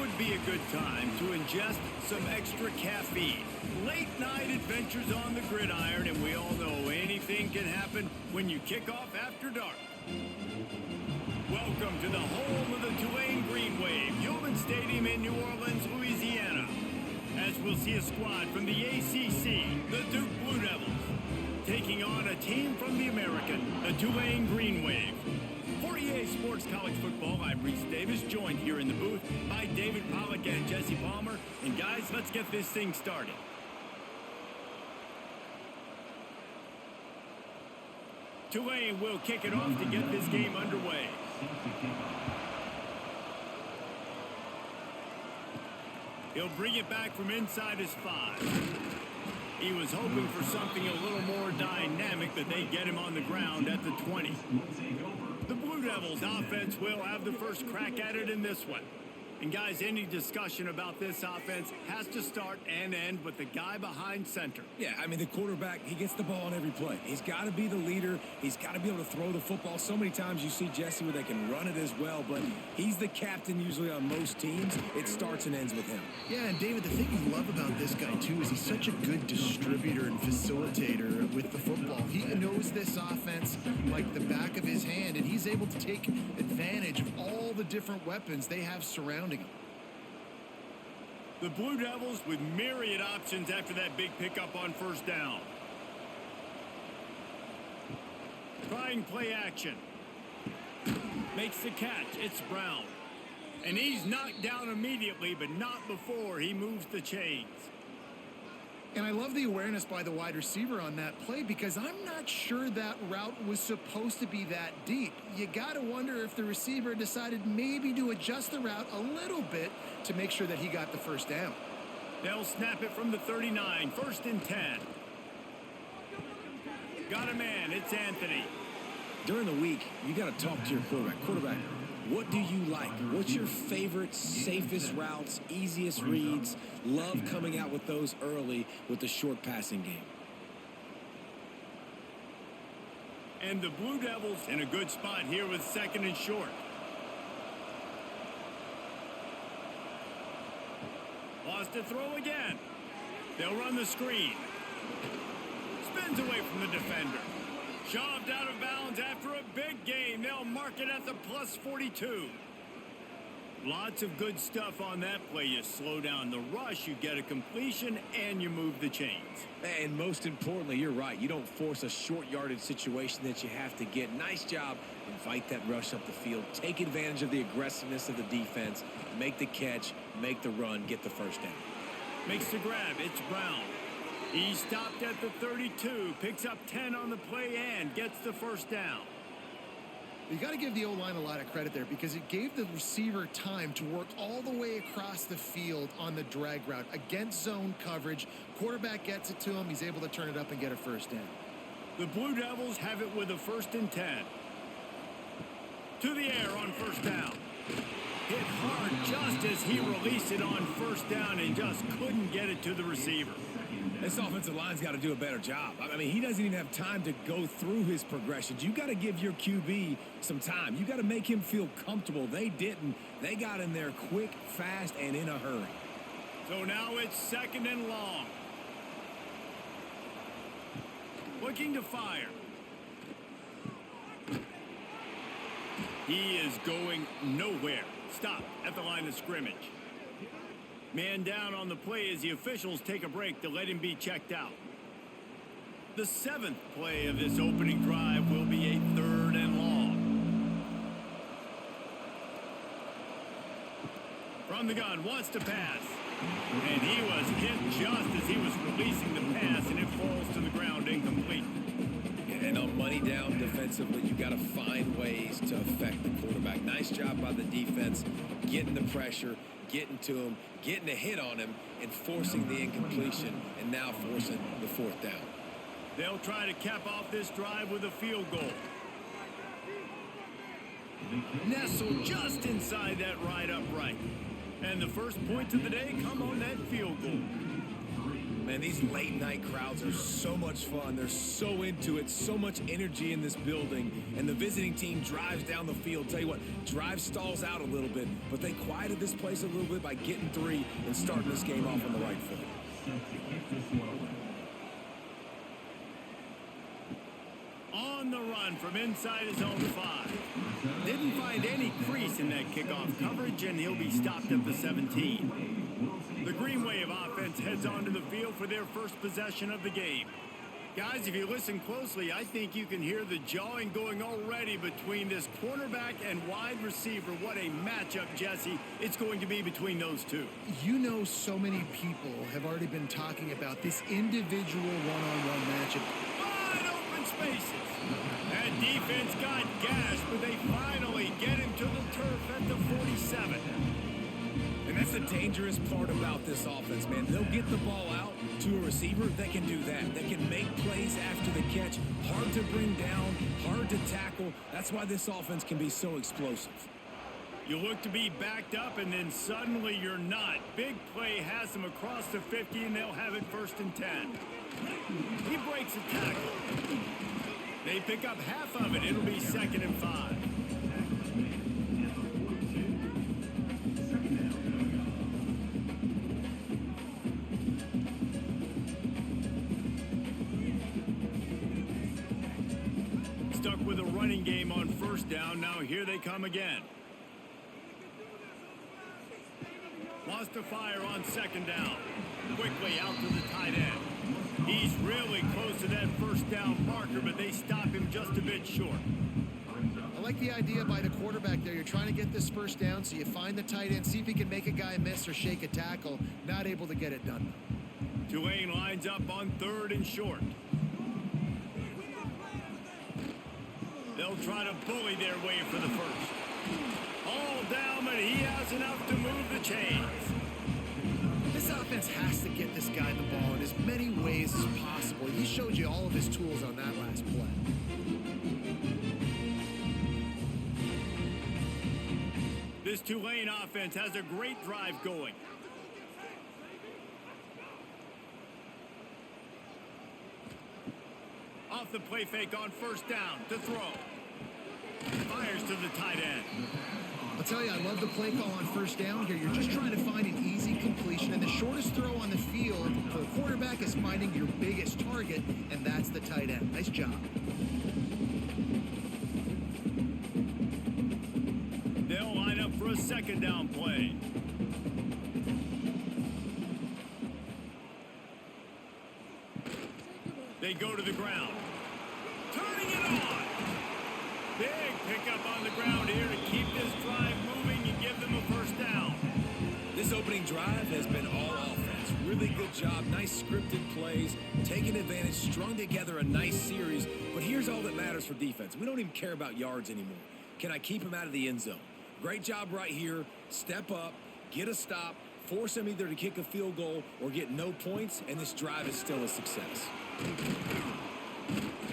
would be a good time to ingest some extra caffeine? Late night adventures on the gridiron, and we all know anything can happen when you kick off after dark. Welcome to the home of the Tulane Green Wave, Human Stadium in New Orleans, Louisiana. As we'll see a squad from the ACC, the Duke Blue Devils, taking on a team from the American, the Tulane Green Wave. For EA Sports College Football, I'm Reese Davis, joined here in the booth by David Pollack and Jesse Palmer. And guys, let's get this thing started. Tulane will kick it off to get this game underway. He'll bring it back from inside his 5. He was hoping for something a little more dynamic, but they get him on the ground at the 20. The Blue Devils offense will have the first crack at it in this one. And guys, any discussion about this offense has to start and end with the guy behind center. Yeah, I mean, the quarterback, he gets the ball on every play. He's got to be the leader. He's got to be able to throw the football. So many times you see Jesse where they can run it as well, but he's the captain usually on most teams. It starts and ends with him. Yeah, and David, the thing you love about this guy, too, is he's such a good distributor and facilitator with the football. He knows this offense like the back of his hand, and he's able to take advantage of all the different weapons they have surrounding him. The Blue Devils with myriad options after that big pickup on first down. Trying play action. Makes the catch. It's Brown. And he's knocked down immediately, but not before he moves the chains. And I love the awareness by the wide receiver on that play because I'm not sure that route was supposed to be that deep. You got to wonder if the receiver decided maybe to adjust the route a little bit to make sure that he got the first down. They'll snap it from the 39, 1st and 10. Got a man, it's Anthony. During the week, you got to talk to your quarterback. What do you like? What's your favorite, safest routes, easiest reads? Love coming out with those early with the short passing game. And the Blue Devils in a good spot here with 2nd and short. Lost a throw again. They'll run the screen. Spins away from the defender. Shoved out of bounds after a big gain. They'll mark it at the plus 42. Lots of good stuff on that play. You slow down the rush, you get a completion, and you move the chains. And most importantly, you're right. You don't force a short yardage situation that you have to get. Nice job. Invite that rush up the field. Take advantage of the aggressiveness of the defense. Make the catch, make the run, get the first down. Makes the grab. It's Brown. He stopped at the 32, picks up 10 on the play and gets the first down. You got to give the O-line a lot of credit there because it gave the receiver time to work all the way across the field on the drag route against zone coverage. Quarterback gets it to him. He's able to turn it up and get a first down. The Blue Devils have it with a 1st and 10. To the air on first down. Hit hard just as he released it on first down and just couldn't get it to the receiver. This offensive line's got to do a better job. I mean, he doesn't even have time to go through his progressions. You got to give your QB some time. You got to make him feel comfortable. They didn't. They got in there quick, fast, and in a hurry. So now it's 2nd and long. Looking to fire. He is going nowhere. Stop at the line of scrimmage. Man down on the play as the officials take a break to let him be checked out. The 7th play of this opening drive will be a 3rd and long. From the gun, wants to pass. And he was hit just as he was releasing the pass, and it falls to the ground incomplete. And on money down defensively, you got to find ways to affect the quarterback. Nice job by the defense, getting the pressure, getting to him, getting a hit on him, and forcing the incompletion, and now forcing the 4th down. They'll try to cap off this drive with a field goal. Nestled just inside that right upright. And the first points of the day come on that field goal. Man, these late night crowds are so much fun. They're so into it, so much energy in this building. And the visiting team drives down the field. Tell you what, drive stalls out a little bit, but they quieted this place a little bit by getting 3 and starting this game off on the right foot. On the run from inside his own 5. Didn't find any crease in that kickoff coverage, and he'll be stopped at the 17. The Green Wave offense heads onto the field for their first possession of the game. Guys, if you listen closely, I think you can hear the jawing going already between this cornerback and wide receiver. What a matchup, Jesse, it's going to be between those two. You know, so many people have already been talking about this individual one-on-one matchup. Wide open spaces. That defense got gashed, but they finally get him to the turf at the 47. And that's the dangerous part about this offense, man. They'll get the ball out to a receiver. They can do that. They can make plays after the catch. Hard to bring down, hard to tackle. That's why this offense can be so explosive. You look to be backed up, and then suddenly you're not. Big play has them across the 50, and they'll have it 1st and 10. He breaks a tackle. They pick up half of it. It'll be 2nd and 5. Stuck with a running game on 1st down. Now here they come again. Wants to fire on 2nd down. Quickly out to the tight end. He's really close to that 1st down marker, but they stop him just a bit short. I like the idea by the quarterback there. You're trying to get this 1st down, so you find the tight end, see if he can make a guy miss or shake a tackle. Not able to get it done. Tulane lines up on 3rd and short. They'll try to bully their way for the 1st. All down, but he has enough to move the chains. This offense has to get this guy the ball in as many ways as possible. He showed you all of his tools on that last play. This Tulane offense has a great drive going. Off the play fake on 1st down to throw. Fires to the tight end. I'll tell you, I love the play call on 1st down here. You're just trying to find an easy completion, and the shortest throw on the field for the quarterback is finding your biggest target, and that's the tight end. Nice job. They'll line up for a 2nd down play. They go to the ground. Turning it on. Big pickup on the ground here to keep this drive moving and give them a 1st down. This opening drive has been all offense. Really good job. Nice scripted plays. Taking advantage. Strung together a nice series. But here's all that matters for defense. We don't even care about yards anymore. Can I keep him out of the end zone? Great job right here. Step up. Get a stop. Force him either to kick a field goal or get no points. And this drive is still a success.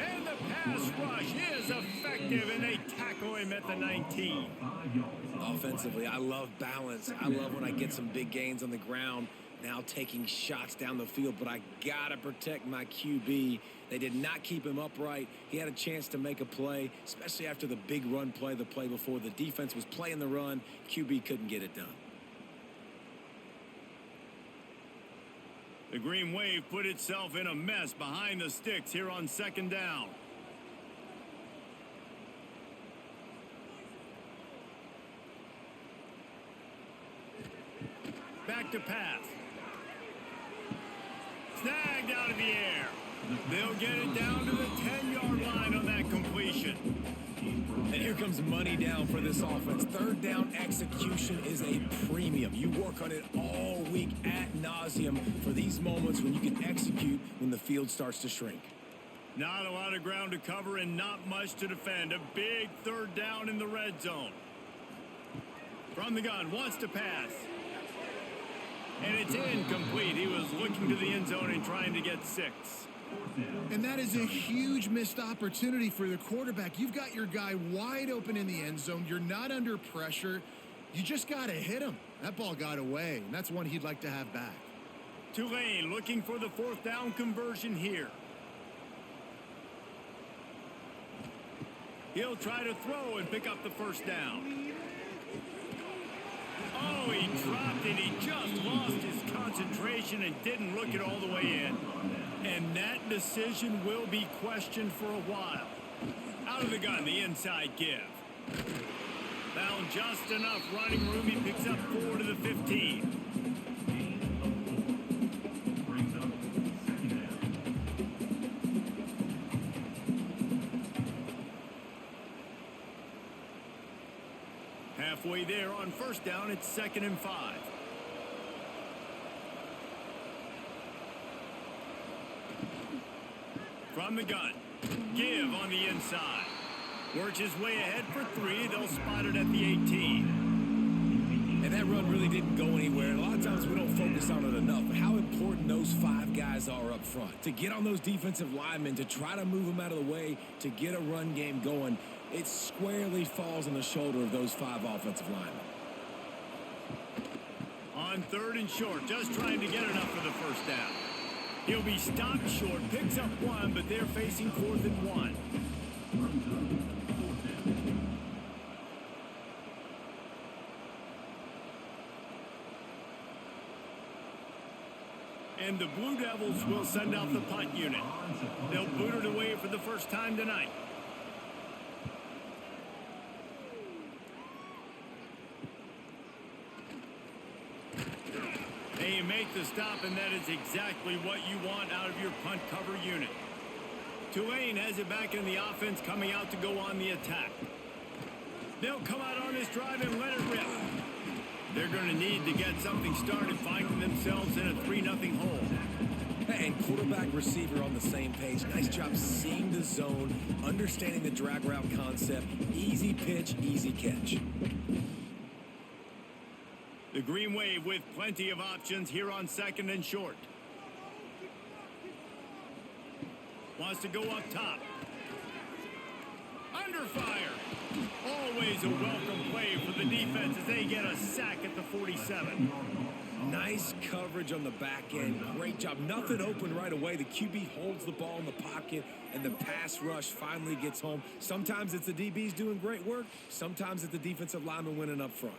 And the pass rush is effective, and they tackle him at the 19. Offensively, I love balance. I love when I get some big gains on the ground, now taking shots down the field, but I got to protect my QB. They did not keep him upright. He had a chance to make a play, especially after the big run play the play before. The defense was playing the run. QB couldn't get it done. The Green Wave put itself in a mess behind the sticks here on 2nd down. Back to pass. Snagged out of the air. They'll get it down to the 10-yard line on that completion. And here comes money down for this offense. 3rd down execution is a premium. You work on it all week ad nauseum for these moments when you can execute when the field starts to shrink. Not a lot of ground to cover and not much to defend. A big 3rd down in the red zone. From the gun, wants to pass. And it's incomplete. He was looking to the end zone and trying to get 6. And that is a huge missed opportunity for the quarterback. You've got your guy wide open in the end zone. You're not under pressure. You just got to hit him. That ball got away, and that's one he'd like to have back. Tulane looking for the fourth down conversion here. He'll try to throw and pick up the first down. Oh, he dropped it. He just lost his concentration and didn't look it all the way in. And that decision will be questioned for a while. Out of the gun, the inside give. Found just enough running room. He picks up 4 to the 15. Halfway there on first down, it's 2nd and 5. From the gun, give on the inside. Works his way ahead for 3. They'll spot it at the 18. And that run really didn't go anywhere. And a lot of times we don't focus on it enough. But how important those 5 guys are up front. To get on those defensive linemen, to try to move them out of the way, to get a run game going. It squarely falls on the shoulder of those 5 offensive linemen. On 3rd and short, just trying to get enough for the first down. He'll be stopped short, picks up 1, but they're facing 4th and 1. And the Blue Devils will send out the punt unit. They'll boot it away for the first time tonight. They make the stop, and that is exactly what you want out of your punt cover unit. Tulane has it back in the offense, coming out to go on the attack. They'll come out on this drive and let it rip. They're going to need to get something started, finding themselves in a 3-0 hole. And quarterback receiver on the same page. Nice job seeing the zone, understanding the drag route concept. Easy pitch, easy catch. The Green Wave with plenty of options here on 2nd and short. Wants to go up top. Under fire. Always a welcome play for the defense as they get a sack at the 47. Nice coverage on the back end. Great job. Nothing open right away. The QB holds the ball in the pocket, and the pass rush finally gets home. Sometimes it's the DBs doing great work. Sometimes it's the defensive lineman winning up front.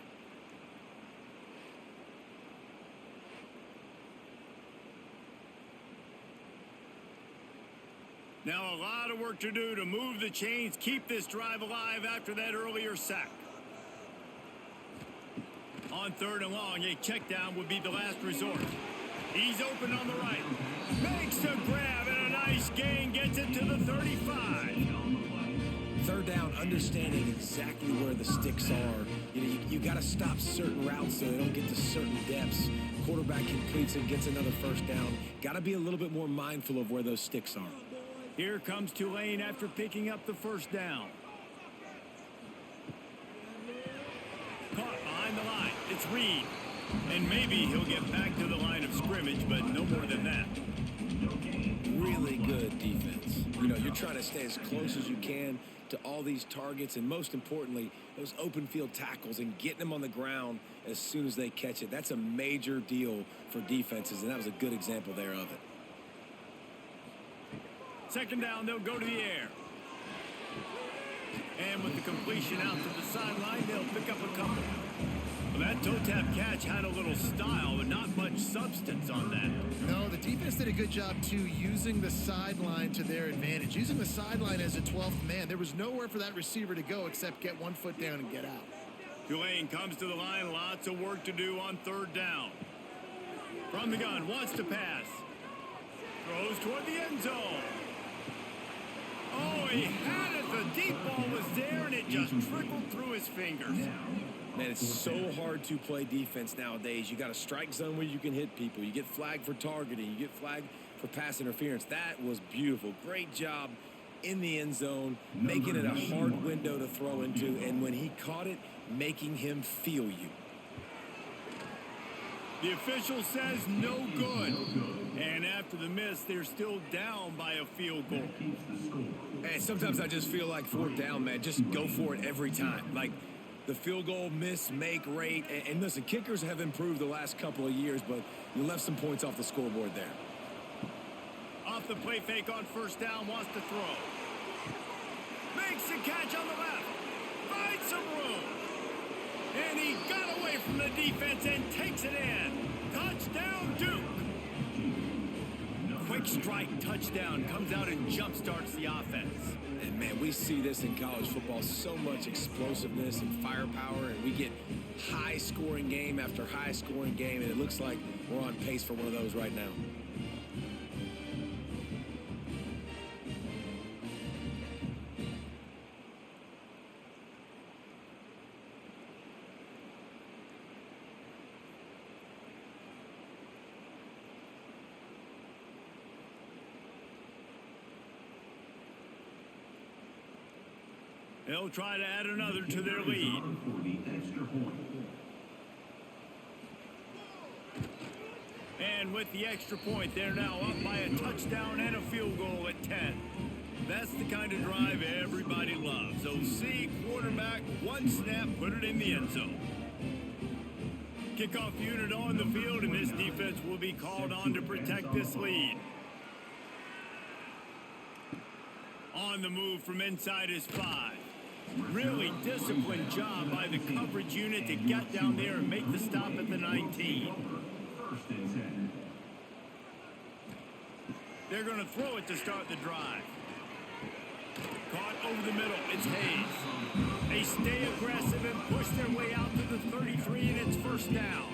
Now a lot of work to do to move the chains, keep this drive alive after that earlier sack. On 3rd and long, a check down would be the last resort. He's open on the right. Makes the grab and a nice gain, gets it to the 35. 3rd down, understanding exactly where the sticks are. You got to stop certain routes so they don't get to certain depths. Quarterback completes and gets another 1st down. Got to be a little bit more mindful of where those sticks are. Here comes Tulane after picking up the 1st down. Caught behind the line. It's Reed. And maybe he'll get back to the line of scrimmage, but no more than that. Really good defense. You're trying to stay as close as you can to all these targets, and most importantly, those open field tackles and getting them on the ground as soon as they catch it. That's a major deal for defenses, and that was a good example there of it. 2nd down, they'll go to the air. And with the completion out to the sideline, they'll pick up a couple. Well, that toe-tap catch had a little style, but not much substance on that. No, the defense did a good job, too, using the sideline to their advantage. Using the sideline as a 12th man. There was nowhere for that receiver to go except get 1 foot down and get out. Tulane comes to the line. Lots of work to do on 3rd down. From the gun, wants to pass. Throws toward the end zone. Oh, he had it. The deep ball was there, and it just trickled through his fingers. Man, it's so hard to play defense nowadays. You got a strike zone where you can hit people. You get flagged for targeting. You get flagged for pass interference. That was beautiful. Great job in the end zone, making it a hard window to throw into, and when he caught it, making him feel you. The official says no good. And after the miss, they're still down by a field goal. And sometimes I just feel like 4th down, man, just go for it every time. Like, the field goal miss-make rate. And listen, kickers have improved the last couple of years, but you left some points off the scoreboard there. Off the play fake on first down, wants to throw. Makes the catch on the left. Finds some room. And he got away from the defense and takes it in. Touchdown, Duke. Quick strike touchdown comes out and jump starts the offense. And man, we see this in college football, so much explosiveness and firepower, and we get high scoring game after high scoring game, and it looks like we're on pace for one of those right now. They'll try to add another to their lead. And with the extra point, they're now up by a touchdown and a field goal at 10. That's the kind of drive everybody loves. OC, quarterback, one snap, put it in the end zone. Kickoff unit on the field, and this defense will be called on to protect this lead. On the move from inside his 5. Really disciplined job by the coverage unit to get down there and make the stop at the 19. They're going to throw it to start the drive. Caught over the middle. It's Hayes. They stay aggressive and push their way out to the 33, and it's first down.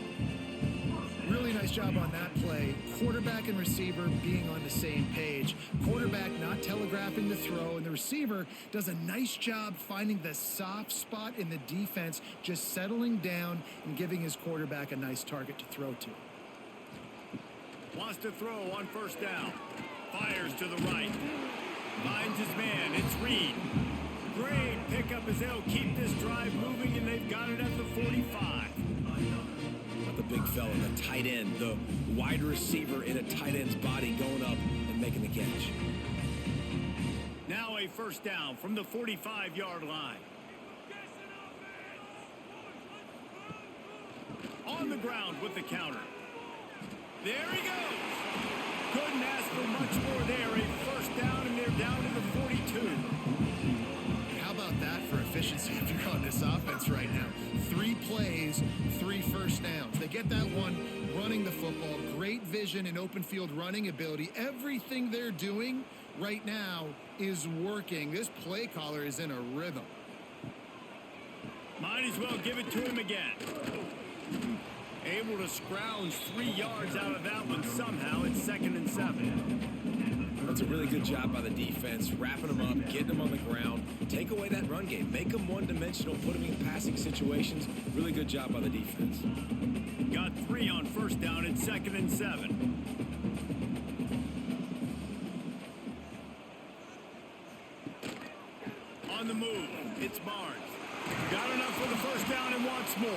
Really nice job on that play. Quarterback and receiver being on the same page. Quarterback not telegraphing the throw, and the receiver does a nice job finding the soft spot in the defense, just settling down and giving his quarterback a nice target to throw to. Wants to throw on first down. Fires to the right. Finds his man. It's Reed. Great pickup as they'll keep this drive moving, and they've got it at the 45. The big fella, the tight end, the wide receiver in a tight end's body going up and making the catch. Now a first down from the 45-yard line. On the ground with the counter. There he goes. Couldn't ask for much more there. A first down, and they're down to the 42. How about that for efficiency if you're on this offense right now? 3 plays, 3 first downs. They get that one running the football. Great vision and open field running ability. Everything they're doing right now is working. This play caller is in a rhythm. Might as well give it to him again. Able to scrounge 3 yards out of that one somehow. It's 2nd and 7. That's a really good job by the defense, wrapping them up, getting them on the ground. Take away that run game. Make them one-dimensional, put them in passing situations. Really good job by the defense. Got 3 on first down. It's 2nd and 7. On the move, it's Barnes. Got enough for the first down and wants more.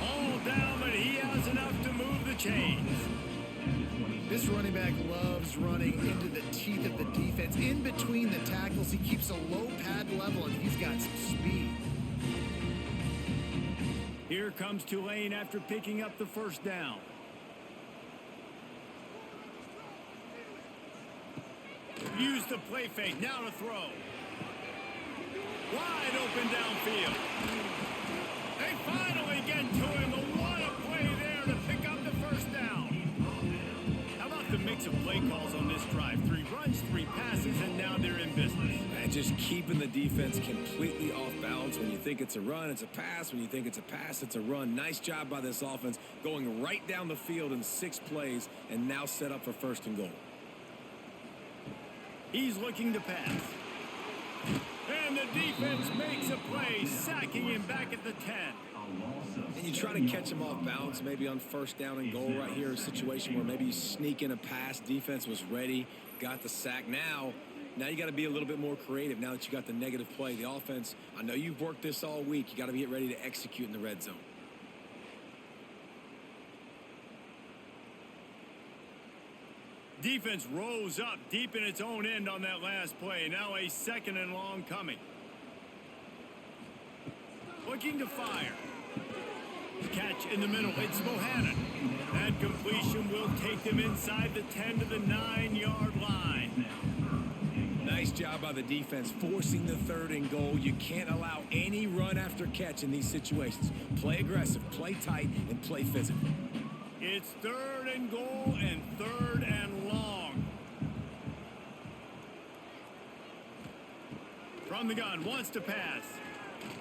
All down, but he has enough to move the chains. This running back loves running into the teeth of the defense. In between the tackles, he keeps a low pad level, and he's got some speed. Here comes Tulane after picking up the first down. Use the play fake, now to throw. Wide open downfield. They finally get to him. What a play there to pick up the first down. How about the mix of play calls on this drive? 3 runs, 3 passes, and now they're in business. And just keeping the defense completely off balance. When you think it's a run, it's a pass. When you think it's a pass, it's a run. Nice job by this offense going right down the field in 6 plays and now set up for 1st and goal. He's looking to pass. And the defense makes a play, sacking him back at the 10. And you try to catch him off balance, maybe on 1st down and goal right here, a situation where maybe you sneak in a pass. Defense was ready, got the sack. Now you got to be a little bit more creative now that you got the negative play. The offense, I know you've worked this all week. You got to get ready to execute in the red zone. Defense rose up deep in its own end on that last play. Now a 2nd and long coming. Looking to fire. Catch in the middle. It's Bohannon. That completion will take them inside the 10 to the 9-yard line. Nice job by the defense forcing the 3rd and goal. You can't allow any run after catch in these situations. Play aggressive, play tight, and play physical. It's 3rd and goal and 3rd and long. From the gun, wants to pass.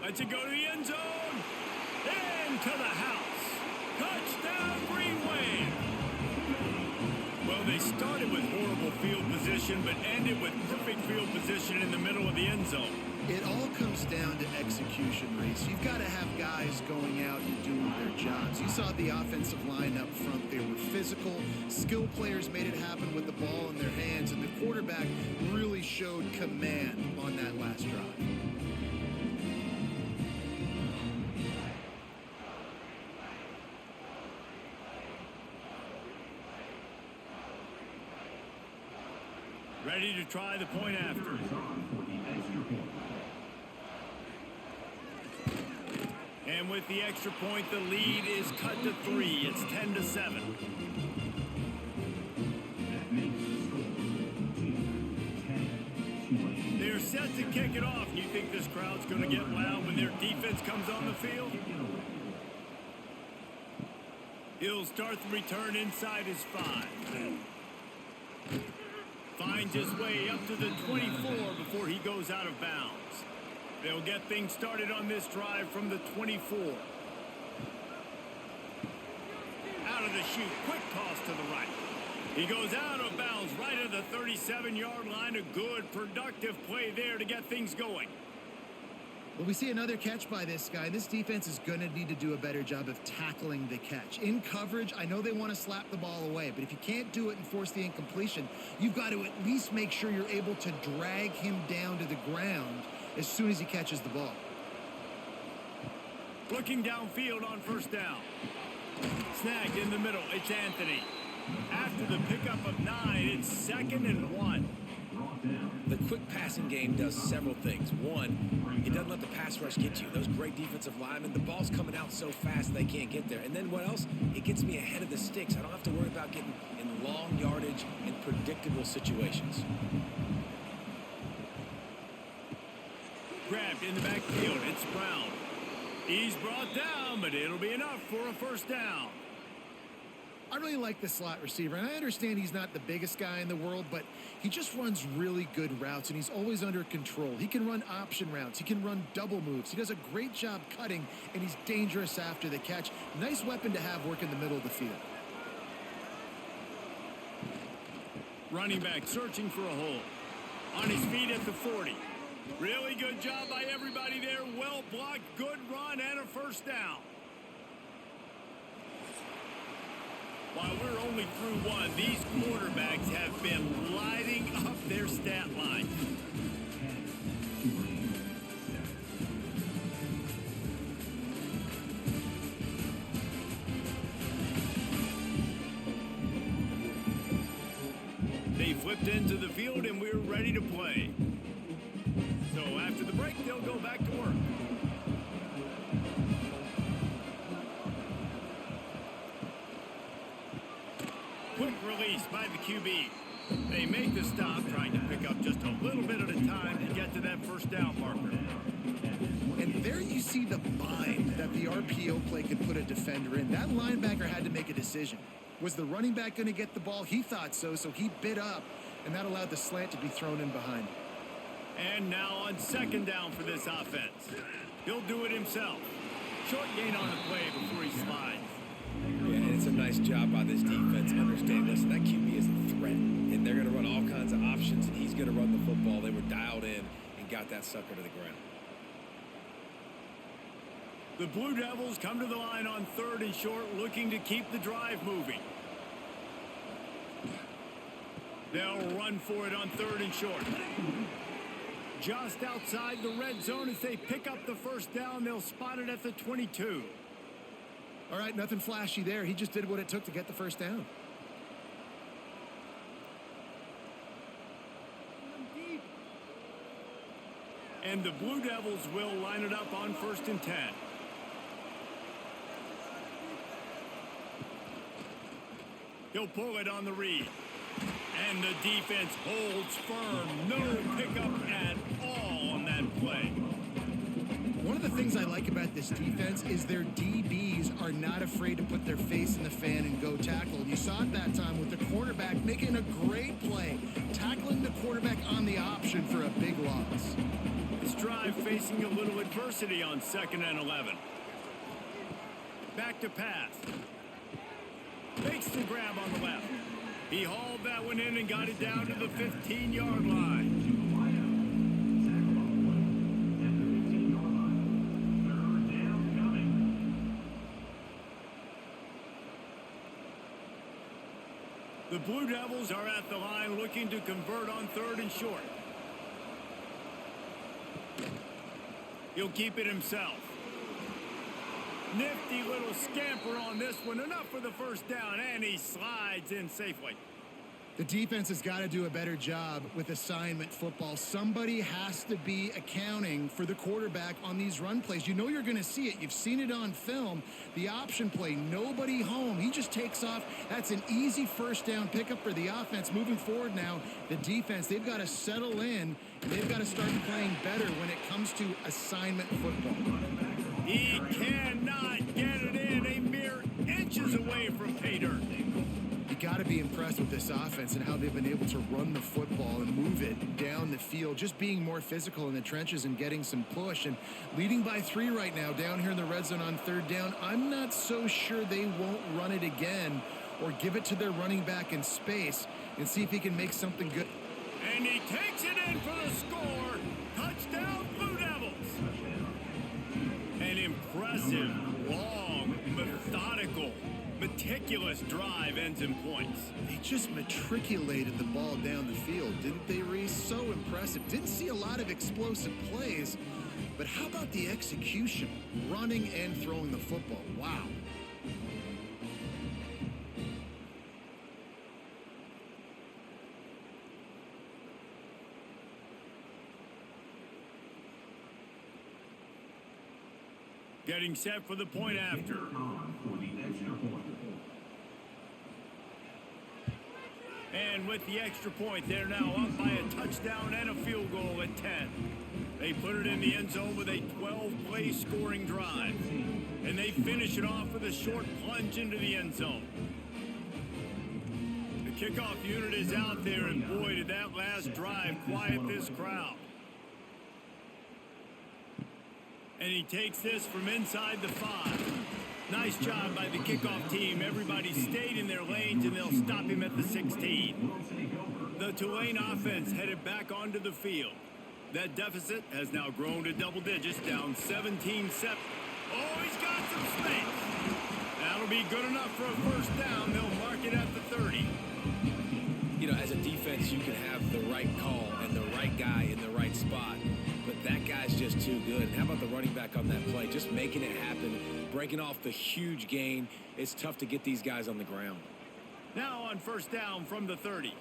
Lets it go to the end zone. Into the house. Touchdown, Green Wave. Well, they started with horrible field position, but ended with perfect field position in the middle of the end zone. It all comes down to execution, Reese. You've got to have guys going out and doing their jobs. You saw the offensive line up front. They were physical. Skill players made it happen with the ball in their hands, and the quarterback really showed command on that last drive. Ready to try the point after. And with the extra point, the lead is cut to 3. It's 10 to 7. They're set to kick it off. You think this crowd's going to get loud when their defense comes on the field? He'll start the return inside his 5. Finds his way up to the 24 before he goes out of bounds. They'll get things started on this drive from the 24. Out of the chute, quick toss to the right. He goes out of bounds right at the 37-yard line. A good, productive play there to get things going. Well, we see another catch by this guy. This defense is going to need to do a better job of tackling the catch. In coverage, I know they want to slap the ball away, but if you can't do it and force the incompletion, you've got to at least make sure you're able to drag him down to the ground as soon as he catches the ball. Looking downfield on 1st down. Snagged in the middle. It's Anthony. After the pickup of 9, it's 2nd and 1. The quick passing game does several things. One, it doesn't let the pass rush get you. Those great defensive linemen, the ball's coming out so fast they can't get there. And then what else? It gets me ahead of the sticks. I don't have to worry about getting in long yardage and predictable situations. Grabbed in the backfield. It's Brown. He's brought down, but it'll be enough for a 1st down. I really like the slot receiver, and I understand he's not the biggest guy in the world, but he just runs really good routes, and he's always under control. He can run option routes. He can run double moves. He does a great job cutting, and he's dangerous after the catch. Nice weapon to have work in the middle of the field. Running back searching for a hole. On his feet at the 40. Really good job by everybody there. Well blocked, good run, and a 1st down. While we're only through 1, these quarterbacks have been lighting up their stat line. They flipped into the field, and we're ready to play. So after the break, they'll go back to work. Quick release by the QB. They make the stop, trying to pick up just a little bit at a time to get to that 1st down marker. And there you see the bind that the RPO play could put a defender in. That linebacker had to make a decision. Was the running back going to get the ball? He thought so, so he bit up, and that allowed the slant to be thrown in behind. And now on 2nd down for this offense. He'll do it himself. Short gain on the play before he slides. Yeah, and it's a nice job by this defense. Understand, listen, that QB is a threat, and they're going to run all kinds of options, and he's going to run the football. They were dialed in and got that sucker to the ground. The Blue Devils come to the line on 3rd and short, looking to keep the drive moving. They'll run for it on 3rd and short. Just outside the red zone as they pick up the 1st down. They'll spot it at the 22. All right, nothing flashy there. He just did what it took to get the 1st down. And the Blue Devils will line it up on 1st and 10. He'll pull it on the read. And the defense holds firm. No pickup at all on that play. One of the things I like about this defense is their DBs are not afraid to put their face in the fan and go tackle. You saw it that time with the quarterback making a great play, tackling the quarterback on the option for a big loss. This drive facing a little adversity on 2nd and 11. Back to pass. Makes the grab on the left. He hauled that one in and got it down to the 15-yard line. The Blue Devils are at the line looking to convert on 3rd and short. He'll keep it himself. Nifty little scamper on this one. Enough for the first down, and he slides in safely. The defense has got to do a better job with assignment football. Somebody has to be accounting for the quarterback on these run plays. You know you're going to see it. You've seen it on film. The option play, nobody home. He just takes off. That's an easy first down pickup for the offense. Moving forward now, the defense, they've got to settle in, and they've got to start playing better when it comes to assignment football. He cannot get it in. A mere inches away from pay dirt. You got to be impressed with this offense and how they've been able to run the football and move it down the field, just being more physical in the trenches and getting some push. And leading by 3 right now down here in the red zone on 3rd down. I'm not so sure they won't run it again or give it to their running back in space and see if he can make something good. And he takes it in for the score. Touchdown, Blue Devils. An impressive, long, methodical, meticulous drive ends in points. They just matriculated the ball down the field, didn't they, Reese? So impressive. Didn't see a lot of explosive plays, but how about the execution? Running and throwing the football. Wow. Getting set for the point after. And with the extra point, they're now up by a touchdown and a field goal at 10. They put it in the end zone with a 12-play scoring drive. And they finish it off with a short plunge into the end zone. The kickoff unit is out there, and boy, did that last drive quiet this crowd. And he takes this from inside the 5. Nice job by the kickoff team. Everybody stayed in their lanes, and they'll stop him at the 16. The Tulane offense headed back onto the field. That deficit has now grown to double digits, down 17-7. Oh, he's got some space. That'll be good enough for a first down. They'll mark it at the 30. You know, as a defense, you can have the right call and the right guy in the right spot. But that guy's just too good. And how about the running back on that play? Just making it happen, breaking off the huge gain. It's tough to get these guys on the ground. Now on first down from the 30.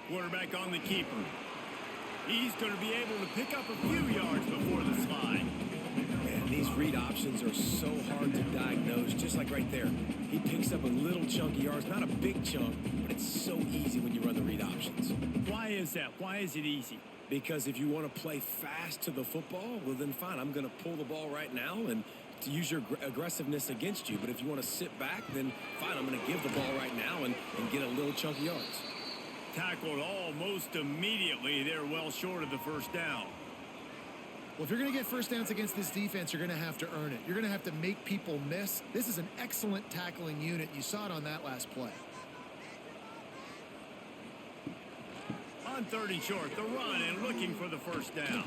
Quarterback on the keeper. He's going to be able to pick up a few yards before the slide. Man, these read options are so hard to diagnose, just like right there. He picks up a little chunk of yards, not a big chunk, but it's so easy when you run the read options. Why is that? Why is it easy? Because if you want to play fast to the football, well then fine, I'm going to pull the ball right now and to use your aggressiveness against you. But if you want to sit back, then fine, I'm going to give the ball right now and get a little chunk of yards. Tackled almost immediately. They're well short of the first down. Well, if you're going to get first downs against this defense, you're going to have to earn it. You're going to have to make people miss. This is an excellent tackling unit. You saw it on that last play. On 3rd and short, the run and looking for the first down.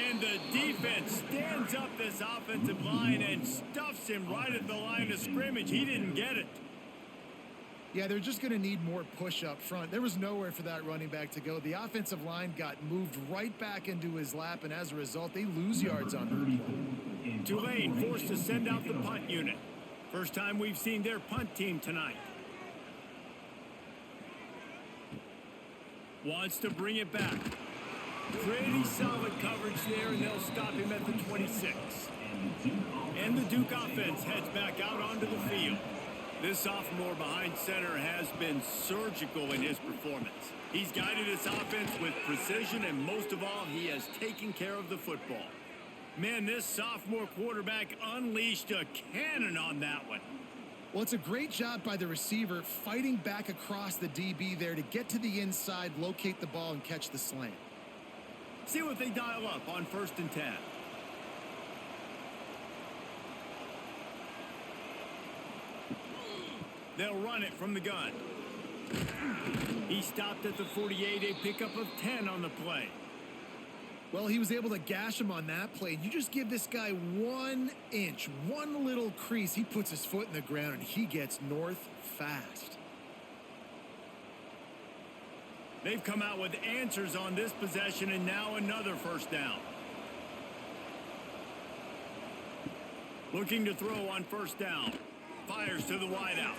And the defense stands up this offensive line and stuffs him right at the line of scrimmage. He didn't get it. Yeah, they're just going to need more push up front. There was nowhere for that running back to go. The offensive line got moved right back into his lap, and as a result, they lose yards on that play. Tulane forced to send out the punt unit. First time we've seen their punt team tonight. Wants to bring it back. Pretty solid coverage there, and they'll stop him at the 26. And the Duke offense heads back out onto the field. This sophomore behind center has been surgical in his performance. He's guided his offense with precision, and most of all, he has taken care of the football. Man, this sophomore quarterback unleashed a cannon on that one. Well, it's a great job by the receiver fighting back across the DB there to get to the inside, locate the ball, and catch the slant. See what they dial up on 1st and 10. They'll run it from the gun. He stopped at the 48, a pickup of 10 on the play. Well, he was able to gash him on that play. You just give this guy 1 inch, one little crease, he puts his foot in the ground, and he gets north fast. They've come out with answers on this possession, and now another first down. Looking to throw on 1st down. Fires to the wideout.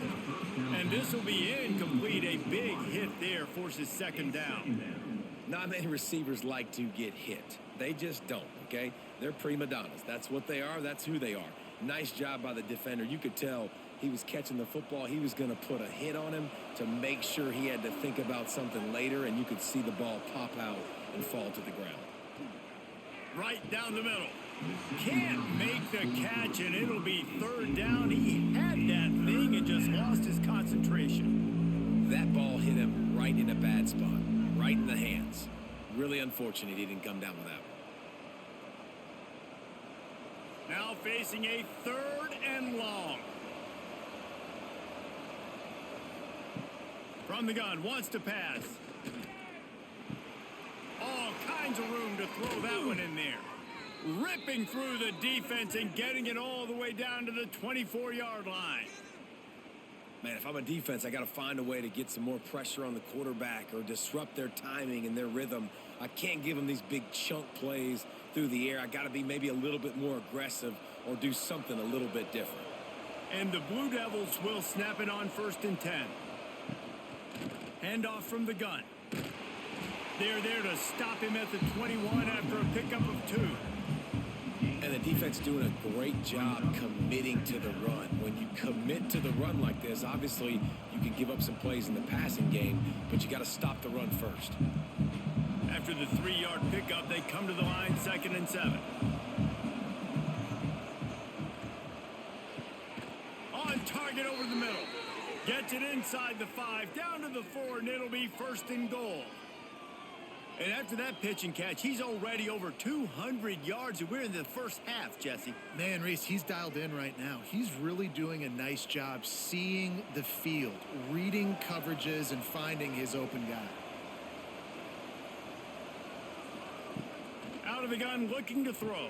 And this will be incomplete. A big hit there forces 2nd down. Not many receivers like to get hit. They just don't, okay? They're prima donnas. That's what they are. That's who they are. Nice job by the defender. You could tell he was catching the football. He was going to put a hit on him to make sure he had to think about something later, and you could see the ball pop out and fall to the ground. Right down the middle. Can't make the catch, and it'll be 3rd down. He had that thing and just lost his concentration. That ball hit him right in a bad spot, right in the hands. Really unfortunate he didn't come down with that one. Now facing a 3rd and long. From the gun, wants to pass. All kinds of room to throw that one in there. Ripping through the defense and getting it all the way down to the 24-yard line. Man, if I'm a defense, I got to find a way to get some more pressure on the quarterback or disrupt their timing and their rhythm. I can't give them these big chunk plays through the air. I got to be maybe a little bit more aggressive or do something a little bit different. And the Blue Devils will snap it on 1st and 10. Handoff from the gun. They're there to stop him at the 21 after a pickup of 2. And the defense doing a great job committing to the run. When you commit to the run like this, obviously you can give up some plays in the passing game, but you got to stop the run first. After the 3-yard pickup, they come to the line 2nd and 7. On target over the middle. Gets it inside the 5, down to the 4, and it'll be 1st and goal. And after that pitch and catch, he's already over 200 yards, and we're in the first half, Jesse. Man, Reese, he's dialed in right now. He's really doing a nice job seeing the field, reading coverages, and finding his open guy. Out of the gun, looking to throw.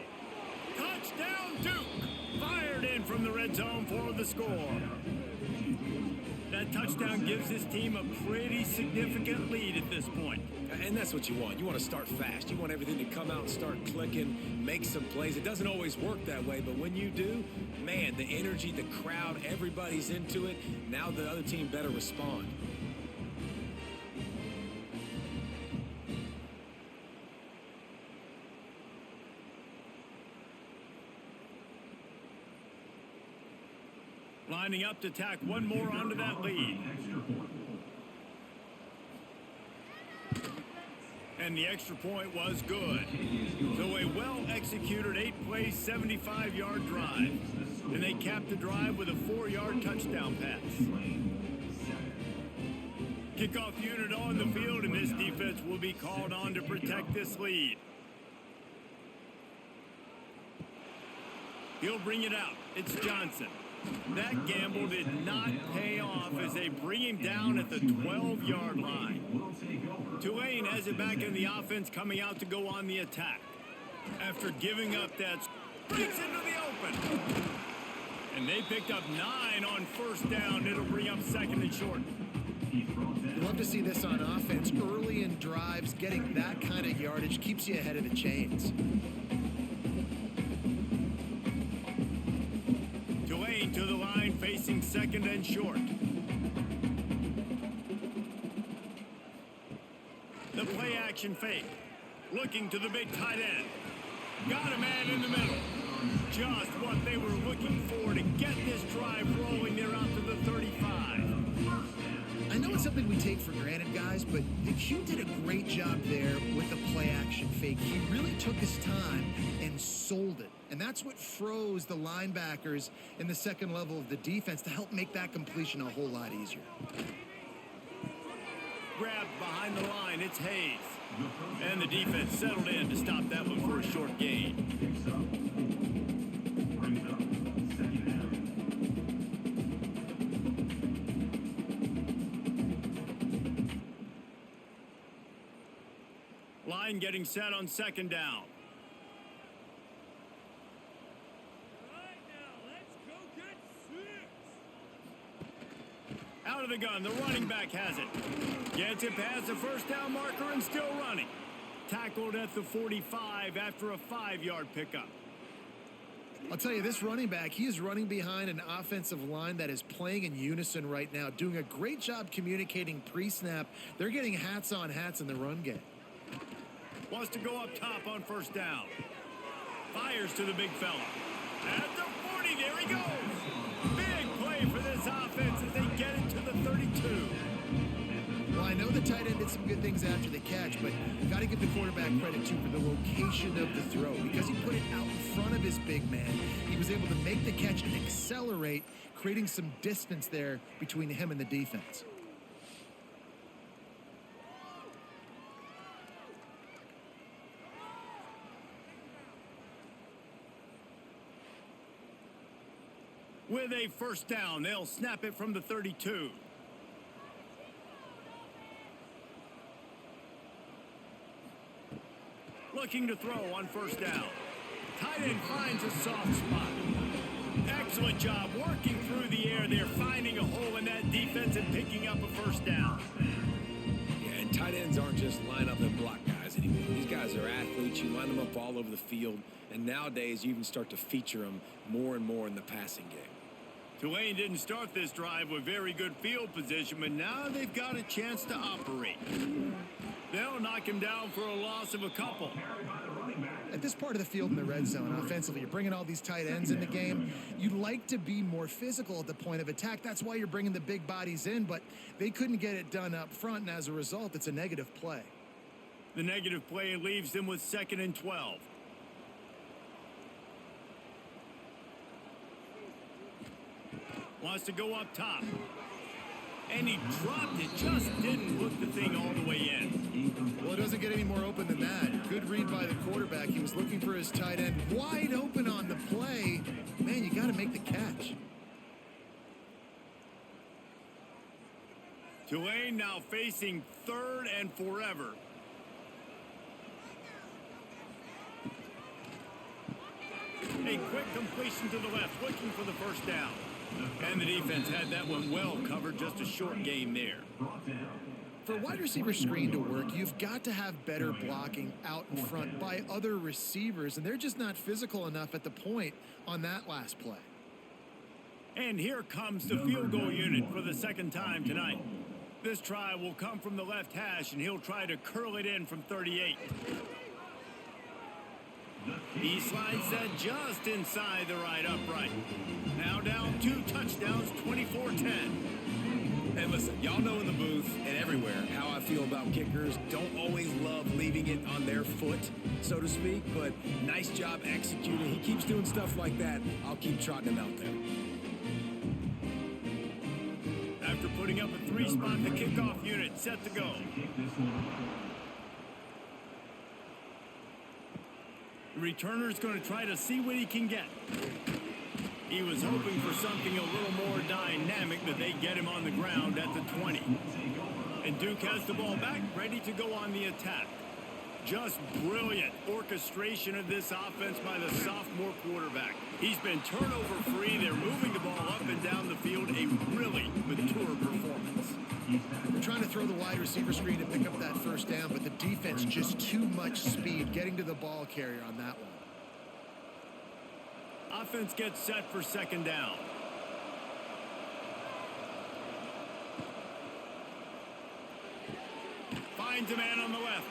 Touchdown, Duke! Fired in from the red zone for the score. That touchdown gives his team a pretty significant lead at this point. And that's what you want. You want to start fast. You want everything to come out and start clicking, make some plays. It doesn't always work that way, but when you do, man, the energy, the crowd, everybody's into it. Now the other team better respond. Lining up to tack one more onto that lead. And the extra point was good. So a well-executed 8-play, 75-yard drive. And they capped the drive with a 4-yard touchdown pass. Kickoff unit on the field, and this defense will be called on to protect this lead. He'll bring it out. It's Johnson. That gamble did not pay off as they bring him down at the 12-yard line. Tulane has it back in the offense, coming out to go on the attack. After giving up that, breaks into the open. And they picked up 9 on 1st down. It'll bring up 2nd and short. You love to see this on offense. Early in drives, getting that kind of yardage keeps you ahead of the chains. Tulane to the line, facing 2nd and short. the play action fake. Looking to the big tight end. Got a man in the middle. Just what they were looking for to get this drive rolling there out to the 35. I know it's something we take for granted, guys, but the Q did a great job there with the play action fake. He really took his time and sold it. And that's what froze the linebackers in the second level of the defense to help make that completion a whole lot easier. Grabbed behind the line, it's Hayes. And the defense settled in to stop that one for a short gain. Line getting set on second down. Out of the gun, the running back has it. Gets it past the first down marker and still running. Tackled at the 45 after a 5-yard pickup. I'll tell you, this running back, he is running behind an offensive line that is playing in unison right now, doing a great job communicating pre-snap. They're getting hats on hats in the run game. Wants to go up top on first down. Fires to the big fella. At the 40, there he goes. Big play for this offense as they get it to the 32. Well, I know the tight end did some good things after the catch, but got to give the quarterback credit, too, for the location of the throw. Because he put it out in front of his big man, he was able to make the catch and accelerate, creating some distance there between him and the defense. With a first down, they'll snap it from the 32. Looking to throw on first down. Tight end finds a soft spot. Excellent job working through the air there, finding a hole in that defense and picking up a first down. Yeah, and tight ends aren't just line up and block guys anymore. These guys are athletes. You line them up all over the field. And nowadays, you even start to feature them more and more in the passing game. Tulane didn't start this drive with very good field position, but now they've got a chance to operate. They'll knock him down for a loss of a couple. At this part of the field in the red zone, offensively, you're bringing all these tight ends in the game. You'd like to be more physical at the point of attack. That's why you're bringing the big bodies in, but they couldn't get it done up front, and as a result, it's a negative play. The negative play leaves them with 2nd and 12. Wants to go up top. And he dropped it. Just didn't hook the thing all the way in. Well, it doesn't get any more open than that. Good read by the quarterback. He was looking for his tight end. Wide open on the play. Man, you got to make the catch. Tulane now facing 3rd and forever. A quick completion to the left, looking for the first down. And the defense had that one well covered, just a short gain there. For a wide receiver screen to work, you've got to have better blocking out in front by other receivers, and they're just not physical enough at the point on that last play. And here comes the field goal unit for the 2nd time tonight. This try will come from the left hash, and he'll try to curl it in from 38. He slides that just inside the right upright. Now down 2 touchdowns, 24-10. And listen, y'all know in the booth and everywhere how I feel about kickers. Don't always love leaving it on their foot, so to speak, but nice job executing. He keeps doing stuff like that. I'll keep trotting him out there. After putting up a 3-spot, the kickoff unit set to go. The returner's going to try to see what he can get. He was hoping for something a little more dynamic, but they get him on the ground at the 20. And Duke has the ball back, ready to go on the attack. Just brilliant orchestration of this offense by the sophomore quarterback. He's been turnover free. They're moving the ball up and down the field. A really mature performance. They're trying to throw the wide receiver screen to pick up that first down, but the defense just too much speed getting to the ball carrier on that one. Offense gets set for 2nd down. finds a man on the left.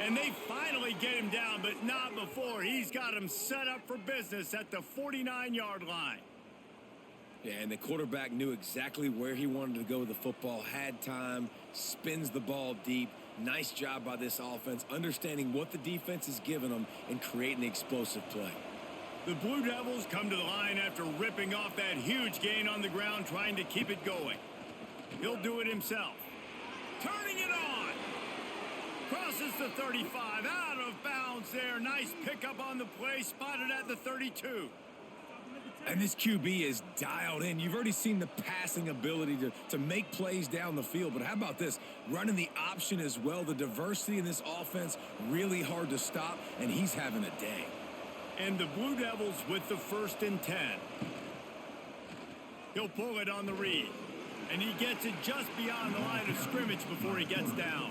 And they finally get him down, but not before he's got him set up for business at the 49-yard line. Yeah, and the quarterback knew exactly where he wanted to go with the football, had time, spins the ball deep. Nice job by this offense, understanding what the defense is giving them and creating the explosive play. The Blue Devils come to the line after ripping off that huge gain on the ground, trying to keep it going. He'll do it himself. Turning it on. Crosses the 35, out of bounds there. Nice pickup on the play, spotted at the 32. And this QB is dialed in. You've already seen the passing ability to make plays down the field. But how about this? Running the option as well. The diversity in this offense, really hard to stop, and he's having a day. And the Blue Devils with the 1st and 10. He'll pull it on the read. And he gets it just beyond the line of scrimmage before he gets down.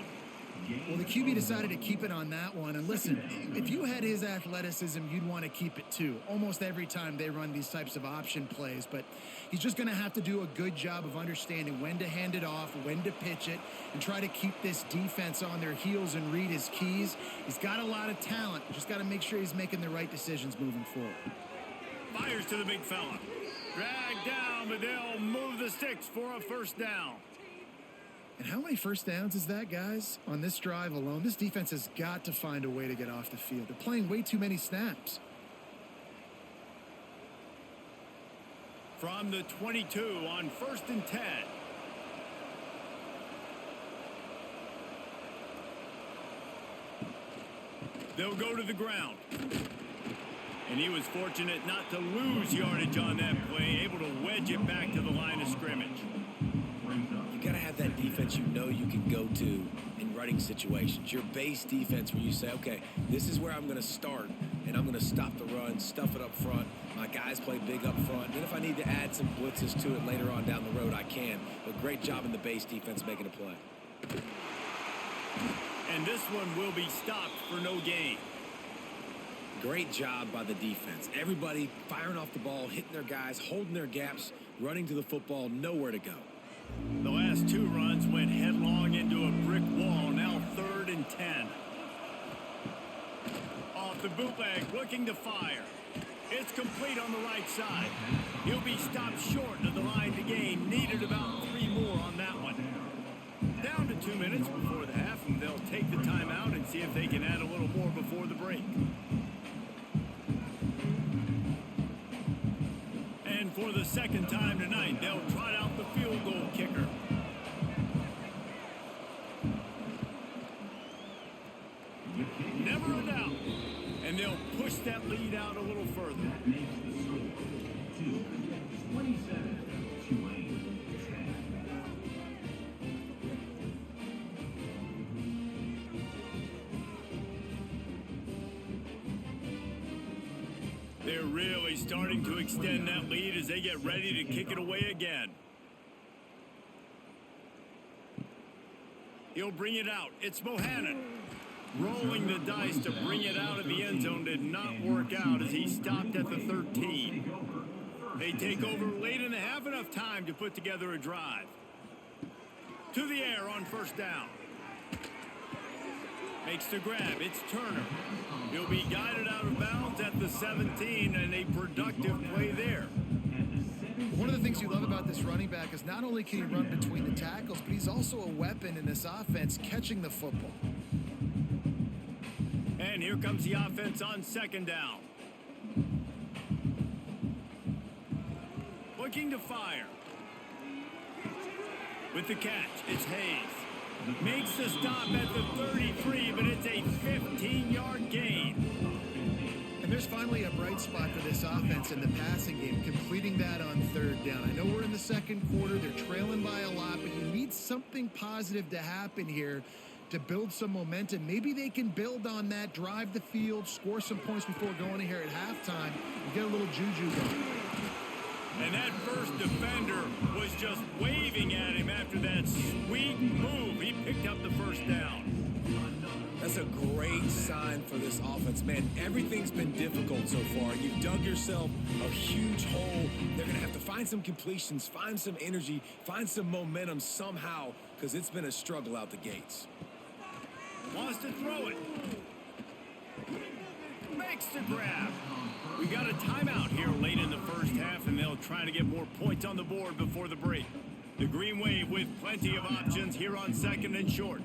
Well, the QB decided to keep it on that one. And listen, if you had his athleticism, you'd want to keep it too. Almost every time they run these types of option plays. But he's just going to have to do a good job of understanding when to hand it off, when to pitch it, and try to keep this defense on their heels and read his keys. He's got a lot of talent. Just got to make sure he's making the right decisions moving forward. Fires to the big fella. Dragged down, but they'll move the sticks for a 1st down. And how many 1st downs is that, guys? On this drive alone, this defense has got to find a way to get off the field. They're playing way too many snaps. From the 22 on 1st and 10. They'll go to the ground. And he was fortunate not to lose yardage on that play, able to wedge it back to the line of scrimmage. You got to have that defense you know you can go to in running situations. Your base defense where you say, okay, this is where I'm going to start, and I'm going to stop the run, stuff it up front. My guys play big up front. Then if I need to add some blitzes to it later on down the road, I can. But great job in the base defense making a play. And this one will be stopped for no gain. Great job by the defense. Everybody firing off the ball, hitting their guys, holding their gaps, running to the football, nowhere to go. The last 2 runs went headlong into a brick wall. Now 3rd and 10. Off the bootleg, looking to fire. It's complete on the right side. He'll be stopped short of the line to gain. Needed about 3 more on that one. Down to 2 minutes before the half, and they'll take the timeout and see if they can add a little more before the break. And for the 2nd time tonight, they'll trot out the field goal kicker. Never a doubt. And they'll push that lead out a little further. They're really starting to extend that lead as they get ready to kick it away again. He'll bring it out. It's Bohannon. Rolling the dice to bring it out of the end zone did not work out as he stopped at the 13. They take over late in the half, enough time to put together a drive. To the air on 1st down. Makes the grab. It's Turner. He'll be guided out of bounds at the 17, and a productive play there. One of the things you love about this running back is not only can he run between the tackles, but he's also a weapon in this offense catching the football. And here comes the offense on 2nd down. Looking to fire. With the catch, it's Hayes. Makes the stop at the 33, but it's a 15-yard gain. And there's finally a bright spot for this offense in the passing game, completing that on 3rd down. I know we're in the 2nd quarter. They're trailing by a lot, but you need something positive to happen here to build some momentum. Maybe they can build on that, drive the field, score some points before going in here at halftime, and get a little juju going. And that first defender was just waving at him after that sweet move. He picked up the 1st down. That's a great sign for this offense. Man, everything's been difficult so far. You've dug yourself a huge hole. They're going to have to find some completions, find some energy, find some momentum somehow, because it's been a struggle out the gates. wants to throw it. Makes the grab. We got a timeout here late in the first half, and they'll try to get more points on the board before the break. The Green Wave with plenty of options here on second and short.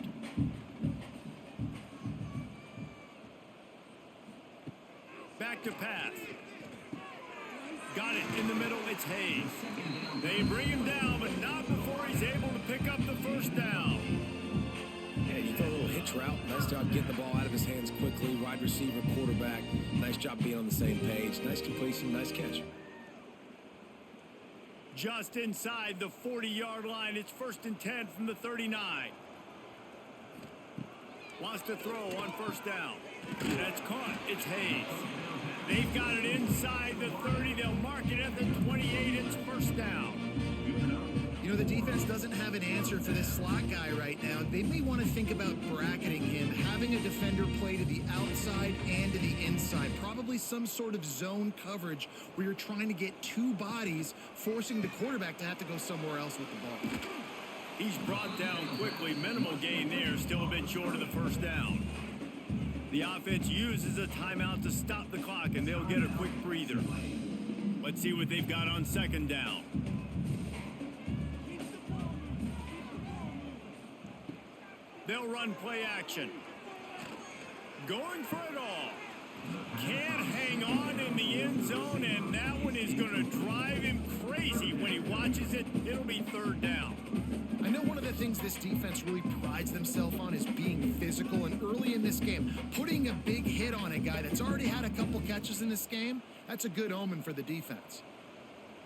Back to pass. Got it in the middle. It's Hayes. They bring him down, but not before he's able to pick up the first down. Yeah, you throw a little hitch route. Nice job getting the ball out of his hands quickly. Wide receiver, quarterback. Nice job being on the same page. Nice completion, nice catch. Just inside the 40-yard line. It's 1st and 10 from the 39. Wants to throw on first down. That's caught. It's Hayes. They've got it inside the 30. They'll mark it at the 28. It's first down. You know, the defense doesn't have an answer for this slot guy right now. They may want to think about bracketing him, having a defender play to the outside and to the inside. Probably some sort of zone coverage where you're trying to get two bodies, forcing the quarterback to have to go somewhere else with the ball. He's brought down quickly. Minimal gain there. Still a bit short of the first down. The offense uses a timeout to stop the clock, and they'll get a quick breather. Let's see what they've got on second down. They'll run play action. Going for it all. Can't hang on in the end zone, and that one is going to drive him crazy when he watches it. It'll be third down. I know one of the things this defense really prides themselves on is being physical, and early in this game, putting a big hit on a guy that's already had a couple catches in this game, that's a good omen for the defense.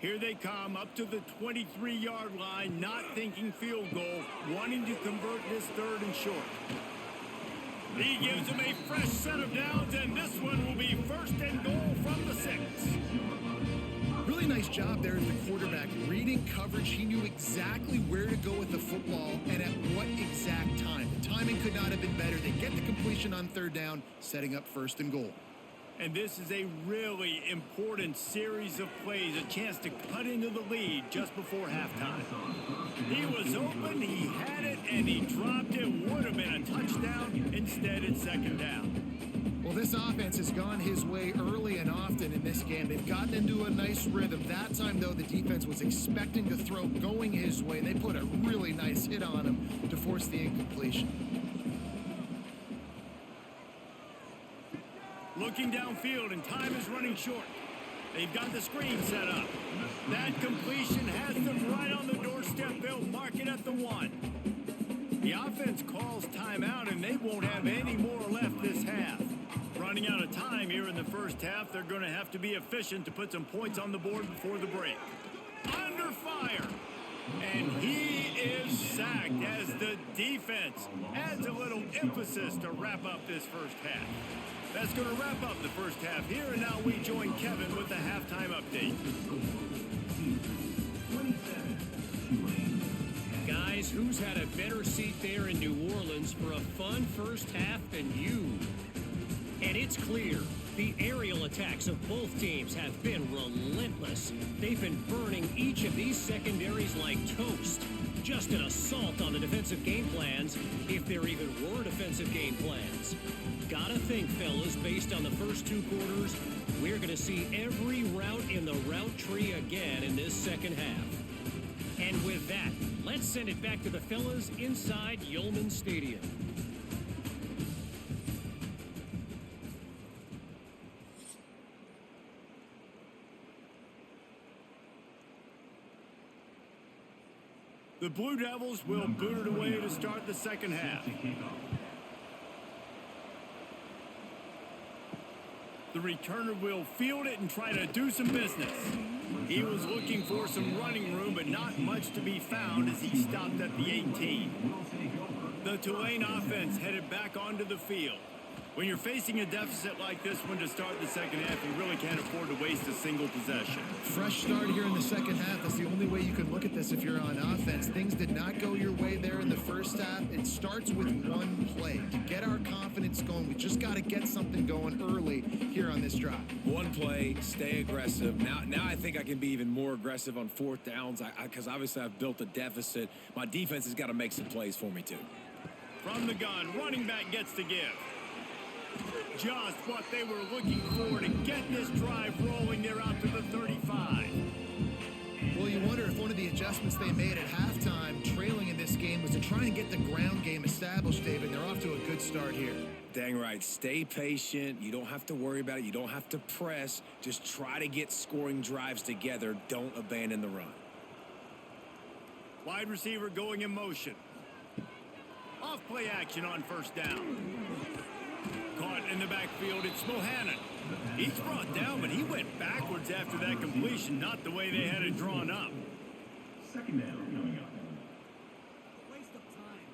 Here they come up to the 23-yard line, not thinking field goal, wanting to convert this 3rd and short. He gives them a fresh set of downs, and this one will be 1st and goal from the 6. Really nice job there as the quarterback. Reading coverage, he knew exactly where to go with the football and at what exact time. The timing could not have been better. They get the completion on 3rd down, setting up 1st and goal. And this is a really important series of plays, a chance to cut into the lead just before halftime. He was open, he had it, and he dropped it. Would have been a touchdown. Instead, it's 2nd down. Well, this offense has gone his way early and often in this game. They've gotten into a nice rhythm. That time, though, the defense was expecting to throw going his way. They put a really nice hit on him to force the incompletion. Looking downfield, and time is running short. They've got the screen set up. That completion has them right on the doorstep. They'll mark it at the 1. The offense calls timeout, and they won't have any more left this half. Running out of time here in the first half, they're going to have to be efficient to put some points on the board before the break. Under fire. And he is sacked as the defense adds a little emphasis to wrap up this first half. That's going to wrap up the first half here, and now we join Kevin with the halftime update. Guys, who's had a better seat there in New Orleans for a fun first half than you? And it's clear, the aerial attacks of both teams have been relentless. They've been burning each of these secondaries like toast. Just an assault on the defensive game plans, if there even were defensive game plans. Gotta think, fellas, based on the first 2 quarters, we're going to see every route in the route tree again in this second half. And with that, let's send it back to the fellas inside Yulman Stadium. The Blue Devils will boot it away to start the second half. The returner will field it and try to do some business. He was looking for some running room, but not much to be found as he stopped at the 18. The Tulane offense headed back onto the field. When you're facing a deficit like this one to start the second half, you really can't afford to waste a single possession. Fresh start here in the second half. That's the only way you can look at this if you're on offense. Things did not go your way there in the first half. It starts with one play. To get our confidence going, we just got to get something going early here on this drive. One play, stay aggressive. Now I think I can be even more aggressive on 4th downs because obviously I've built a deficit. My defense has got to make some plays for me too. From the gun, running back gets to give. Just what they were looking for to get this drive rolling. They're out to the 35. Well, you wonder if one of the adjustments they made at halftime, trailing in this game, was to try and get the ground game established, David. They're off to a good start here. Dang right. Stay patient. You don't have to worry about it. You don't have to press. Just try to get scoring drives together. Don't abandon the run. Wide receiver going in motion. Off play action on first down. Caught in the backfield, it's Mohannan. He's brought down, but he went backwards after that completion, not the way they had it drawn up. Second down coming up. Waste of time.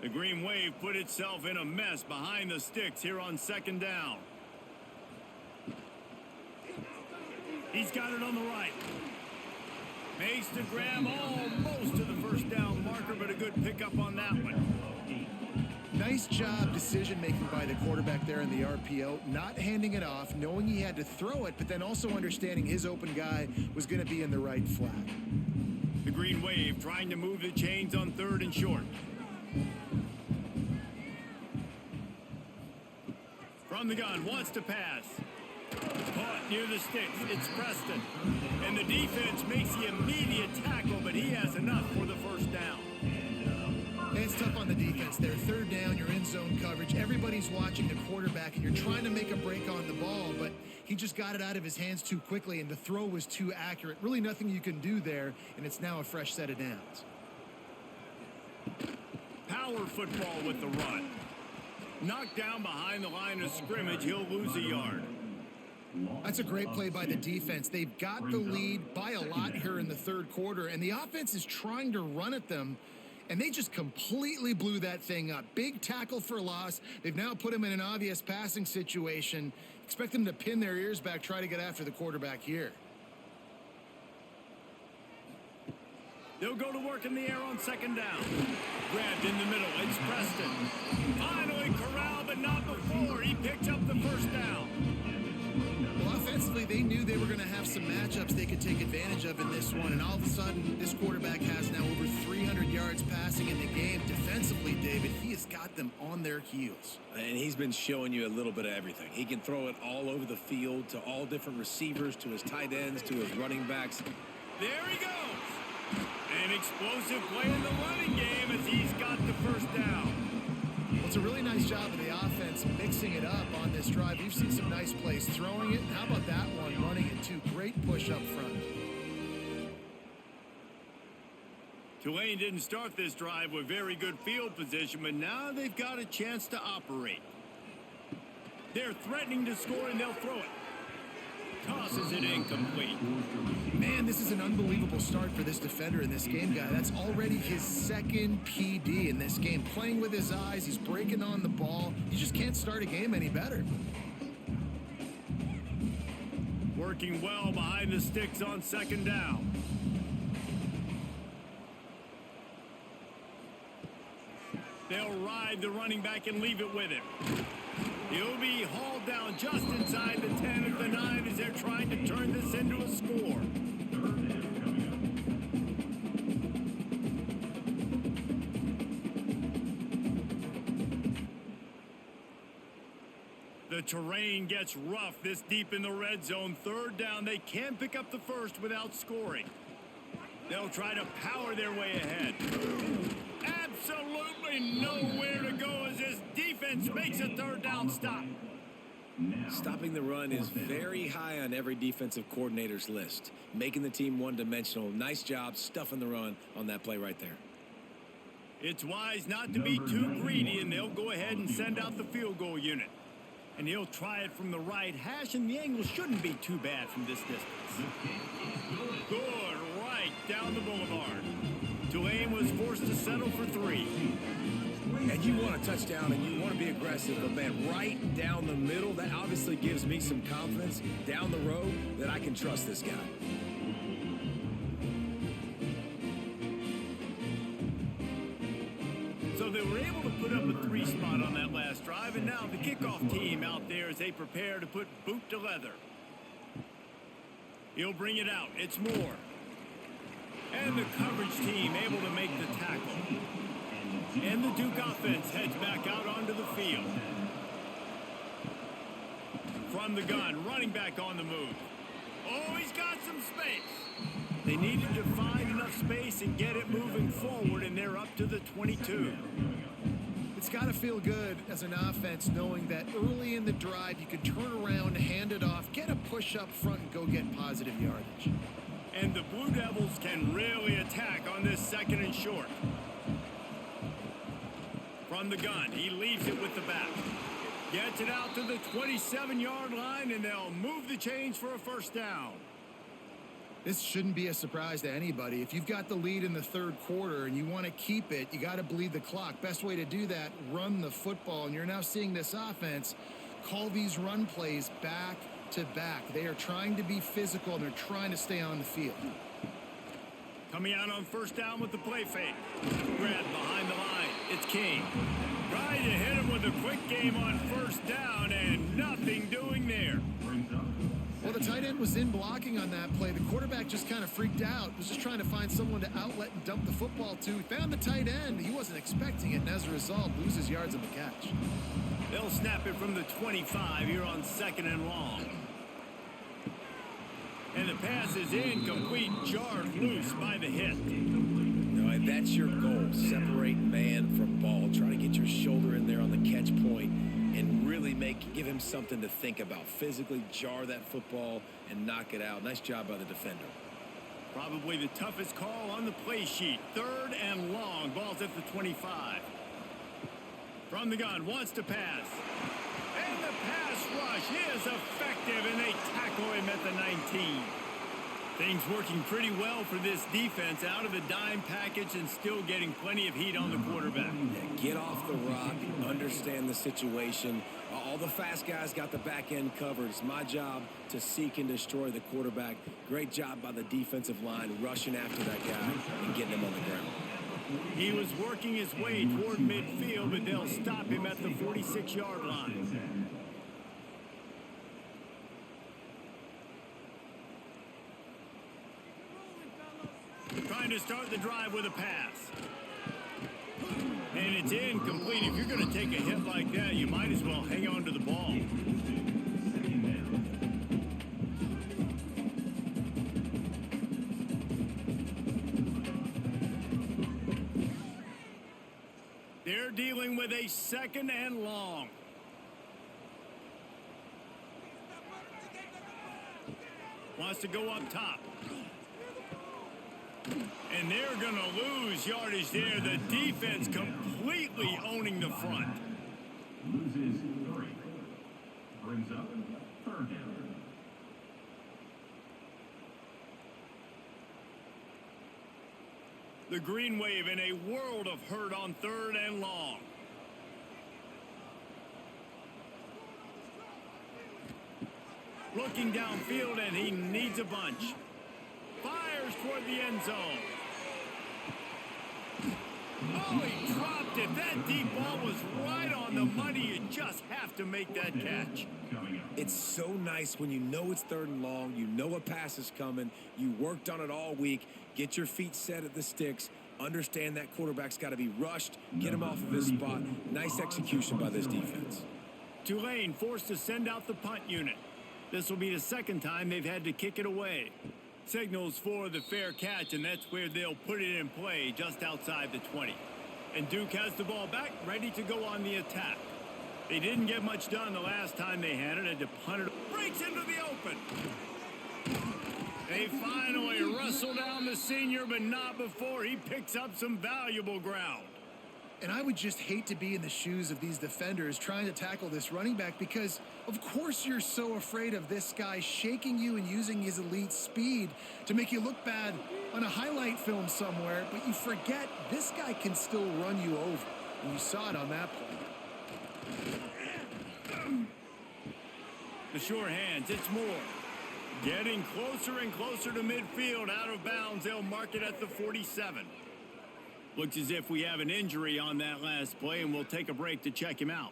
The Green Wave put itself in a mess behind the sticks here on second down. He's got it on the right. Makes the grab almost to the first down marker, but a good pickup on that one. Nice job decision-making by the quarterback there in the RPO, not handing it off, knowing he had to throw it, but then also understanding his open guy was going to be in the right flat. The Green Wave trying to move the chains on third and short. From the gun, wants to pass. Caught near the sticks, it's Preston. And the defense makes the immediate tackle, but he has enough for the first down. And it's tough on the defense there. Third down, you're in zone coverage. Everybody's watching the quarterback, and you're trying to make a break on the ball, but he just got it out of his hands too quickly, and the throw was too accurate. Really nothing you can do there, and it's now a fresh set of downs. Power football with the run. Knocked down behind the line of scrimmage, he'll lose a yard. That's a great play by the defense. They've got the lead by a lot here in the third quarter, and the offense is trying to run at them, and they just completely blew that thing up. Big tackle for loss. They've now put him in an obvious passing situation. Expect them to pin their ears back, try to get after the quarterback here. They'll go to work in the air on second down. Grabbed in the middle, it's Preston. Finally corralled, but not before. He picks up the first down. Well, offensively, they knew they were going to have some matchups they could take advantage of in this one, and all of a sudden, this quarterback has now over 300 yards passing in the game. Defensively, David, he has got them on their heels. And he's been showing you a little bit of everything. He can throw it all over the field to all different receivers, to his tight ends, to his running backs. There he goes. An explosive play in the running game as he's got the first down. Well, it's a really nice job of the offense mixing it up on this drive. We've seen some nice plays throwing it. How about that one running it too? Great push up front. Tulane didn't start this drive with very good field position, but now they've got a chance to operate. They're threatening to score, and they'll throw it. Tosses it incomplete. Man, this is an unbelievable start for this defender in this game, guy. That's already his second PD in this game. Playing with his eyes, he's breaking on the ball. You just can't start a game any better. Working well behind the sticks on second down. They'll ride the running back and leave it with him. He'll be hauled down just inside the 10 at the 9 as they're trying to turn this into a score. The terrain gets rough this deep in the red zone. Third down, they can pick up the first without scoring. They'll try to power their way ahead. Absolutely nowhere to go as this defense makes a third down stop. Stopping the run is very high on every defensive coordinator's list. Making the team one-dimensional. Nice job stuffing the run on that play right there. It's wise not to be too greedy, and they'll go ahead and send out the field goal unit. And he'll try it from the right hash, and the angle shouldn't be too bad from this distance. Good, right down the boulevard. Tulane was forced to settle for 3. And you want a touchdown and you want to be aggressive, but man, right down the middle, that obviously gives me some confidence down the road that I can trust this guy. So they were able to put up a 3 spot on that last drive, and now the kickoff team out there as they prepare to put boot to leather. He'll bring it out. It's Moore. And the coverage team able to make the tackle. And the Duke offense heads back out onto the field. From the gun, running back on the move. Oh, he's got some space. They needed to find enough space and get it moving forward, and they're up to the 22. It's got to feel good as an offense knowing that early in the drive you can turn around, hand it off, get a push up front, and go get positive yardage. And the Blue Devils can really attack on this second and short. From the gun, he leaves it with the back. Gets it out to the 27-yard line, and they'll move the chains for a first down. This shouldn't be a surprise to anybody. If you've got the lead in the third quarter and you want to keep it, you got to bleed the clock. Best way to do that, run the football. And you're now seeing this offense call these run plays back to back. They are trying to be physical, and they're trying to stay on the field. Coming out on first down with the play fake. Grab behind the line. It's King. Trying to hit him with a quick game on first down, and nothing doing there. Well, the tight end was in blocking on that play. The quarterback just kind of freaked out. Was just trying to find someone to outlet and dump the football to. Found the tight end. He wasn't expecting it, and as a result, loses yards on the catch. They'll snap it from the 25 here on second and long. And the pass is incomplete, jarred loose by the hit. No, and that's your goal. Separate man from ball. Try to get your shoulder in there on the catch point and really give him something to think about. Physically jar that football and knock it out. Nice job by the defender. Probably the toughest call on the play sheet. Third and long. Ball's at the 25. From the gun, wants to pass. And the pass rush is effective, and they tackle him at the 19. Things working pretty well for this defense, out of the dime package and still getting plenty of heat on the quarterback. Yeah, get off the rock, understand the situation. All the fast guys got the back end covered. It's my job to seek and destroy the quarterback. Great job by the defensive line rushing after that guy and getting him on the ground. He was working his way toward midfield, but they'll stop him at the 46-yard line. Trying to start the drive with a pass. And it's incomplete. If you're going to take a hit like that, you might as well hang on to the ball. They're dealing with a second and long. Wants to go up top. And they're going to lose yardage there. The defense completely owning the front. Loses 3. Brings up third down. The Green Wave in a world of hurt on third and long. Looking downfield, and he needs a bunch. Fires toward the end zone. Oh, he dropped it. That deep ball was right on the money. You just have to make that catch. It's so nice when you know it's third and long, you know a pass is coming, you worked on it all week, get your feet set at the sticks, understand that quarterback's got to be rushed, get him off of his spot. Nice execution by this defense. Tulane forced to send out the punt unit. This will be the second time they've had to kick it away. Signals for the fair catch, and that's where they'll put it in play, just outside the 20. And Duke has the ball back, ready to go on the attack. They didn't get much done the last time they had it. Had to punt it. Breaks into the open. They finally wrestle down the senior, but not before he picks up some valuable ground. And I would just hate to be in the shoes of these defenders trying to tackle this running back, because of course you're so afraid of this guy shaking you and using his elite speed to make you look bad on a highlight film somewhere, but you forget this guy can still run you over. And you saw it on that play. The sure hands, it's Moore. Getting closer and closer to midfield, out of bounds. They'll mark it at the 47. Looks as if we have an injury on that last play, and we'll take a break to check him out.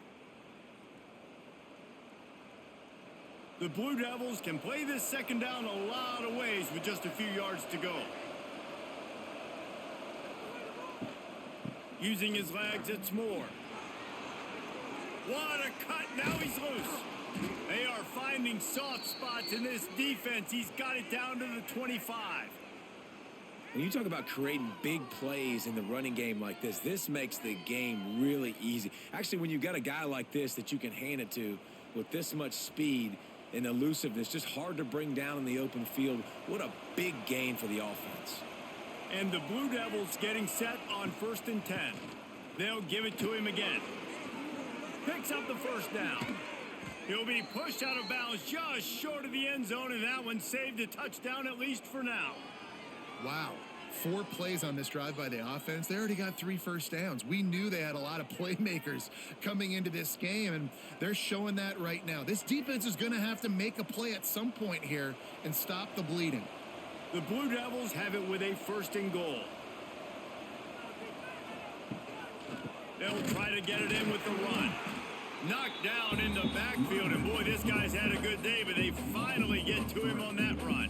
The Blue Devils can play this second down a lot of ways with just a few yards to go. Using his legs, it's Moore. What a cut. Now he's loose. They are finding soft spots in this defense. He's got it down to the 25. When you talk about creating big plays in the running game like this makes the game really easy. Actually, when you've got a guy like this that you can hand it to with this much speed and elusiveness, just hard to bring down in the open field, what a big gain for the offense. And the Blue Devils getting set on 1st and 10. They'll give it to him again. Picks up the first down. He'll be pushed out of bounds just short of the end zone, and that one saved a touchdown at least for now. Wow. 4 plays on this drive by the offense. They already got 3 first downs. We knew they had a lot of playmakers coming into this game, and they're showing that right now. This defense is going to have to make a play at some point here and stop the bleeding. The Blue Devils have it with a 1st and goal. They'll try to get it in with the run. Knocked down in the backfield, and boy, this guy's had a good day, but they finally get to him on that run.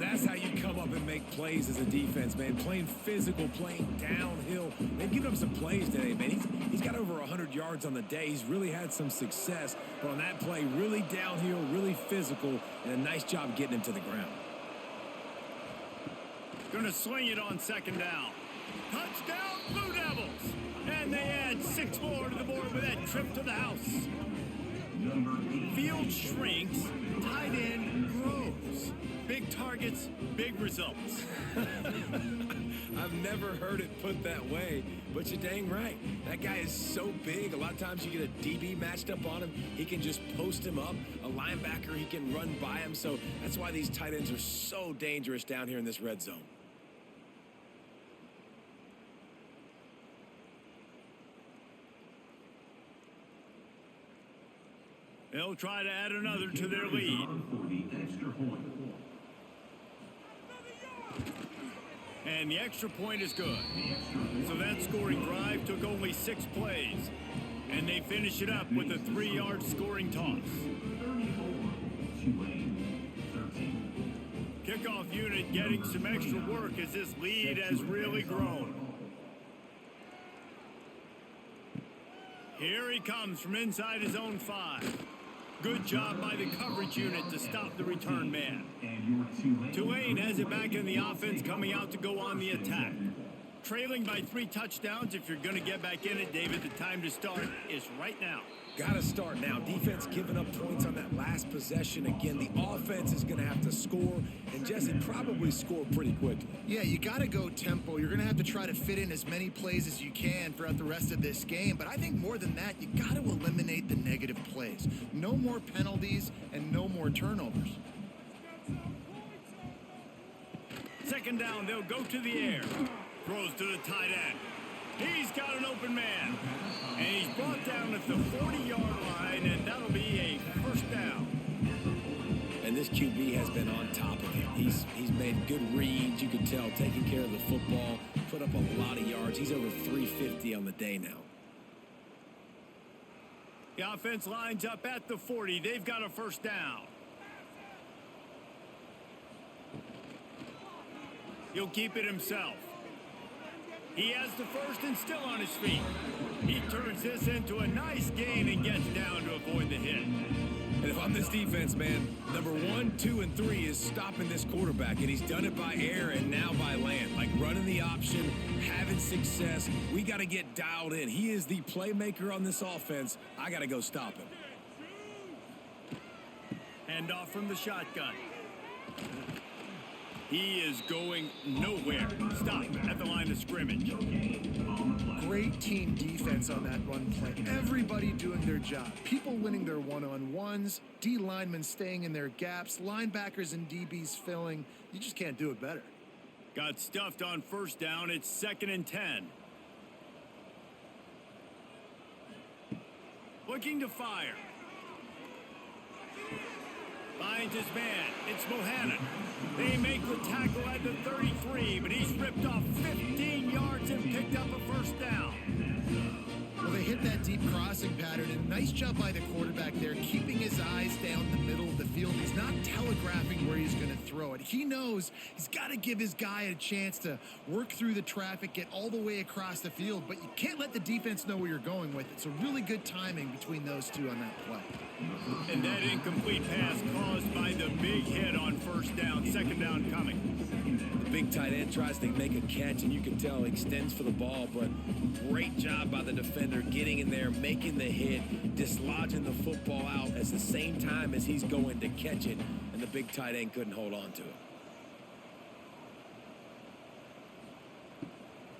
That's how you come up and make plays as a defense, man. Playing physical, playing downhill. They've given him some plays today, man. He's got over 100 yards on the day. He's really had some success. But on that play, really downhill, really physical, and a nice job getting him to the ground. Going to sling it on 2nd down. Touchdown, Blue Devils! And they add 6 more to the board with that trip to the house. Field shrinks, tight end grows. Big targets, big results. I've never heard it put that way, but you're dang right. That guy is so big. A lot of times you get a DB matched up on him. He can just post him up. A linebacker, he can run by him. So that's why these tight ends are so dangerous down here in this red zone. They'll try to add another to their lead. And the extra point is good. So that scoring drive took only 6 plays. And they finish it up with a 3-yard scoring toss. Kickoff unit getting some extra work as this lead has really grown. Here he comes from inside his own 5. Good job by the coverage unit to stop the return man. Tulane has it back in the offense, coming out to go on the attack. Trailing by 3 touchdowns. If you're going to get back in it, David, the time to start is right now. Got to start now. Defense giving up points on that last possession. Again, the offense is going to have to score, and Jesse probably score pretty quickly. Yeah, you got to go tempo. You're going to have to try to fit in as many plays as you can throughout the rest of this game. But I think more than that, you got to eliminate the negative plays. No more penalties and no more turnovers. 2nd down, they'll go to the air. Throws to the tight end. He's got an open man. And he's brought down at the 40-yard line, and that'll be a 1st down. And this QB has been on top of him. He's made good reads, you can tell, taking care of the football, put up a lot of yards. He's over 350 on the day now. The offense lines up at the 40. They've got a 1st down. He'll keep it himself. He has the 1st and still on his feet. He turns this into a nice gain and gets down to avoid the hit. And if I'm this defense, man, number 1, 2, and 3 is stopping this quarterback, and he's done it by air and now by land. Like running the option, having success. We got to get dialed in. He is the playmaker on this offense. I got to go stop him. Hand off from the shotgun. He is going nowhere. Stop at the line of scrimmage. Great team defense on that run play. Everybody doing their job. People winning their one-on-ones. D linemen staying in their gaps. Linebackers and DBs filling. You just can't do it better. Got stuffed on 1st down. It's 2nd and 10. Looking to fire. Finds his man. It's Bohannon. They make the tackle at the 33, but he's ripped off 15 yards and picked up a 1st down. Well, they hit that deep crossing pattern, and nice job by the quarterback there, keeping his eyes down the middle of the field. field. He's not telegraphing where he's going to throw it. He knows he's got to give his guy a chance to work through the traffic, get all the way across the field, but you can't let the defense know where you're going with it. So really good timing between those two on that play. And that incomplete pass caused by the big hit on first down, second down coming. The big tight end tries to make a catch, and you can tell he extends for the ball, but great job by the defender getting in there, making the hit, dislodging the football out at the same time as he's going to catch it, and the big tight end couldn't hold on to it.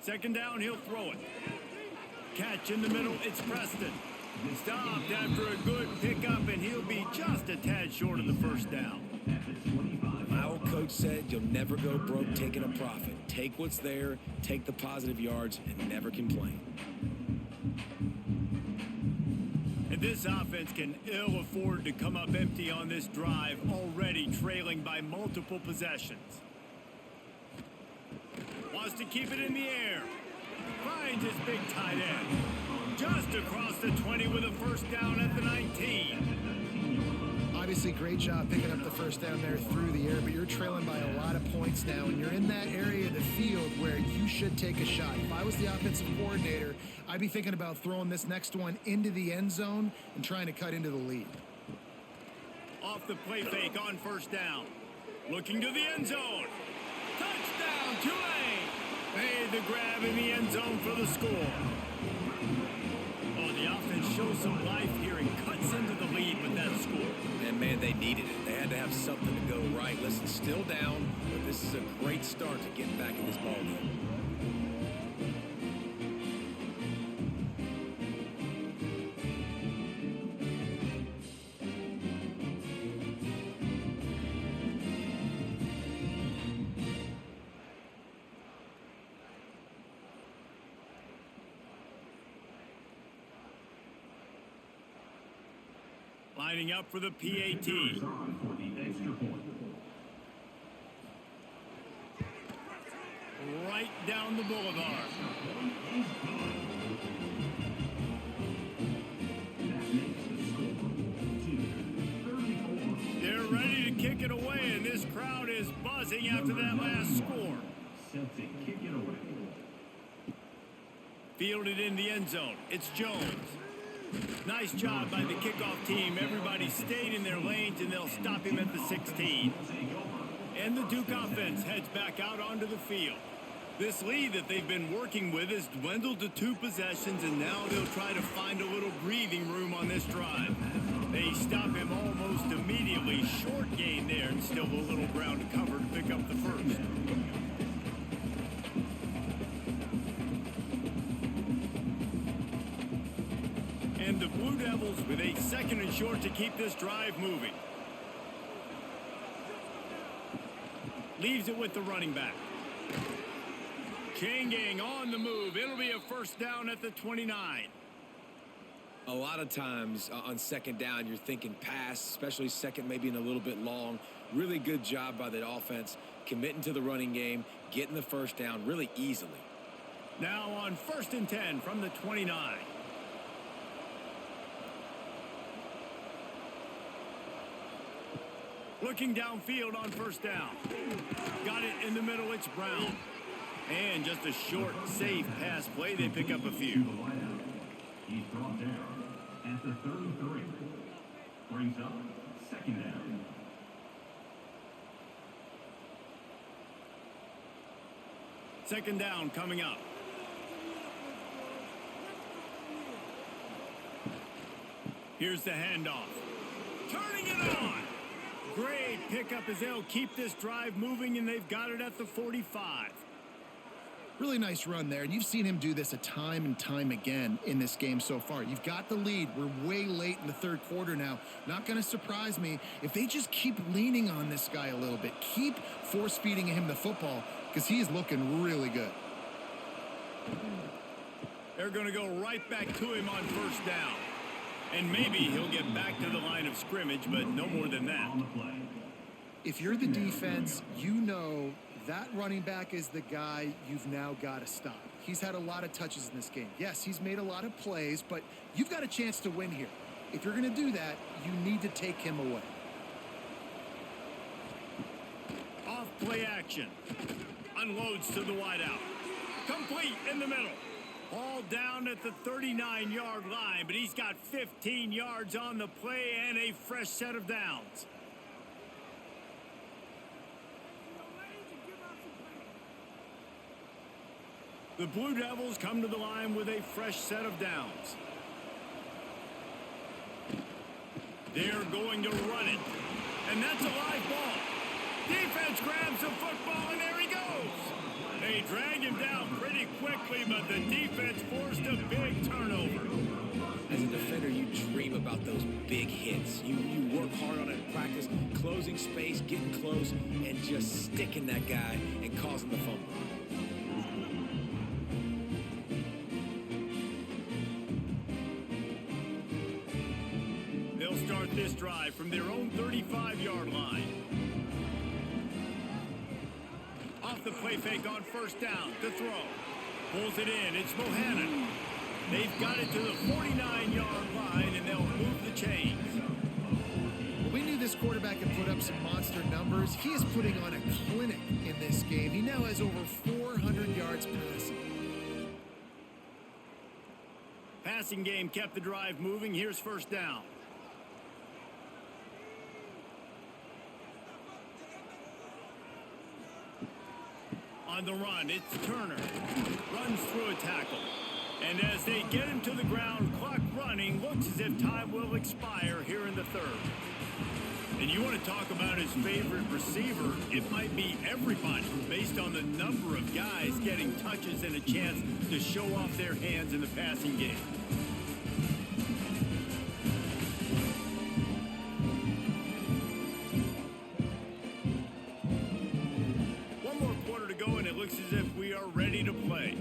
Second down, he'll throw it. Catch in the middle, it's Preston. Stopped after a good pickup, and he'll be just a tad short of the first down. My old coach said you'll never go broke taking a profit. Take what's there, take the positive yards, and never complain. And this offense can ill afford to come up empty on this drive, already trailing by multiple possessions. Wants to keep it in the air. Finds his big tight end. Just across the 20 with a first down at the 19. Obviously, great job picking up the first down there through the air, but you're trailing by a lot of points now, and you're in that area of the field where you should take a shot. If I was the offensive coordinator, I'd be thinking about throwing this next one into the end zone and trying to cut into the lead. Off the play fake on first down. Looking to the end zone. Touchdown, Tulane! Made the grab in the end zone for the score. Oh, the offense shows some life here and cuts into the lead with that score. And man, they needed it. They had to have something to go right. Listen, still down, but this is a great start to getting back in this ballgame. Lining up for the PAT. Right down the boulevard. They're ready to kick it away, and this crowd is buzzing after that last score. Fielded in the end zone. It's Jones. Nice job by the kickoff team. Everybody stayed in their lanes, and they'll stop him at the 16. And the Duke offense heads back out onto the field. This lead that they've been working with has dwindled to 2 possessions, and now they'll try to find a little breathing room on this drive. They stop him almost immediately. Short gain there, and still a little ground to cover to pick up the first. And the Blue Devils with a second and short to keep this drive moving. Leaves it with the running back. Changing on the move. It'll be a first down at the 29. A lot of times on second down, you're thinking pass, especially second, maybe in a little bit long. Really good job by the offense, committing to the running game, getting the first down really easily. Now on 1st and 10 from the 29. Looking downfield on first down. Got it in the middle, it's Brown. And just a short, safe pass play, they pick up a few. He's brought down at the 33. Brings up second down. Second down coming up. Here's the handoff. Turning it on. Great pickup as they'll keep this drive moving, and they've got it at the 45. Really nice run there, and you've seen him do this a time and time again in this game so far. You've got the lead. We're way late in the third quarter now. Not going to surprise me if they just keep leaning on this guy a little bit. Keep force-feeding him the football because he is looking really good. They're going to go right back to him on first down. And maybe he'll get back to the line of scrimmage, but no more than that. If you're the defense, you know that running back is the guy you've now got to stop. He's had a lot of touches in this game. Yes, he's made a lot of plays, but you've got a chance to win here. If you're going to do that, you need to take him away. play action. Unloads to the wideout. Complete in the middle. All down at the 39-yard line, but he's got 15 yards on the play and a fresh set of downs. The Blue Devils come to the line with a fresh set of downs. They're going to run it. And that's a live ball. Defense grabs the football, and there he goes. They drag him down pretty quickly, but the defense forced a big turnover. As a defender, you dream about those big hits. You work hard on it in practice, closing space, getting close, and just sticking that guy and causing the fumble. They'll start this drive from their own 35-yard line. Off the play fake on first down to throw. Pulls it in. It's Bohannon. They've got it to the 49-yard line, and they'll move the chains. We knew this quarterback could put up some monster numbers. He is putting on a clinic in this game. He now has over 400 yards passing. Passing game kept the drive moving. Here's first down. On the run, it's Turner. Runs through a tackle. And as they get him to the ground, clock running, looks as if time will expire here in the third. And you want to talk about his favorite receiver, it might be everybody, based on the number of guys getting touches and a chance to show off their hands in the passing game. As if we are ready to play.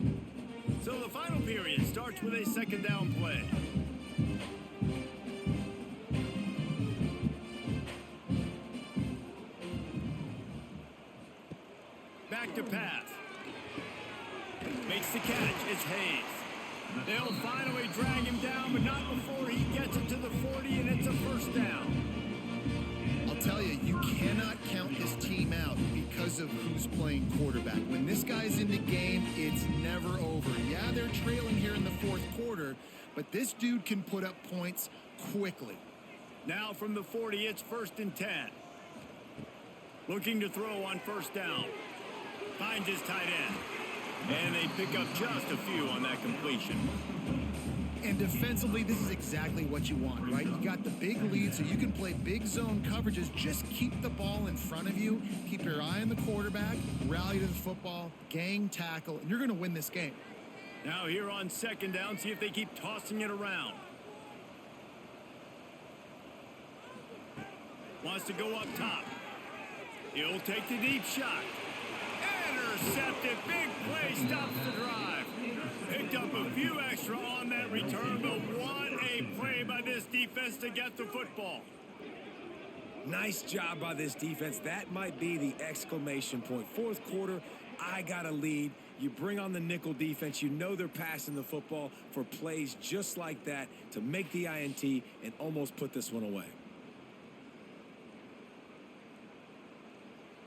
So the final period starts with a second down play. Back to pass. Makes the catch. It's Hayes. They'll finally drag him down, but not before he gets it to the 40, and it's a first down. I'll tell you, you cannot count this team out because of who's playing quarterback. When this guy's in the game, it's never over. Yeah, they're trailing here in the fourth quarter, but this dude can put up points quickly. Now from the 40, it's 1st and 10. Looking to throw on first down. Finds his tight end. And they pick up just a few on that completion. And defensively, this is exactly what you want, right? You got the big lead, so you can play big zone coverages. Just keep the ball in front of you. Keep your eye on the quarterback. Rally to the football. Gang tackle. And you're going to win this game. Now here on second down, see if they keep tossing it around. Wants to go up top. He'll take the deep shot. Intercepted. Big play. Stops the drive. Picked up a few extra on that return, but what a play by this defense to get the football. Nice job by this defense. That might be the exclamation point. Fourth quarter, I got a lead. You bring on the nickel defense. You know they're passing the football for plays just like that to make the INT and almost put this one away.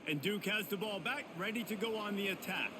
And Duke has the ball back, ready to go on the attack.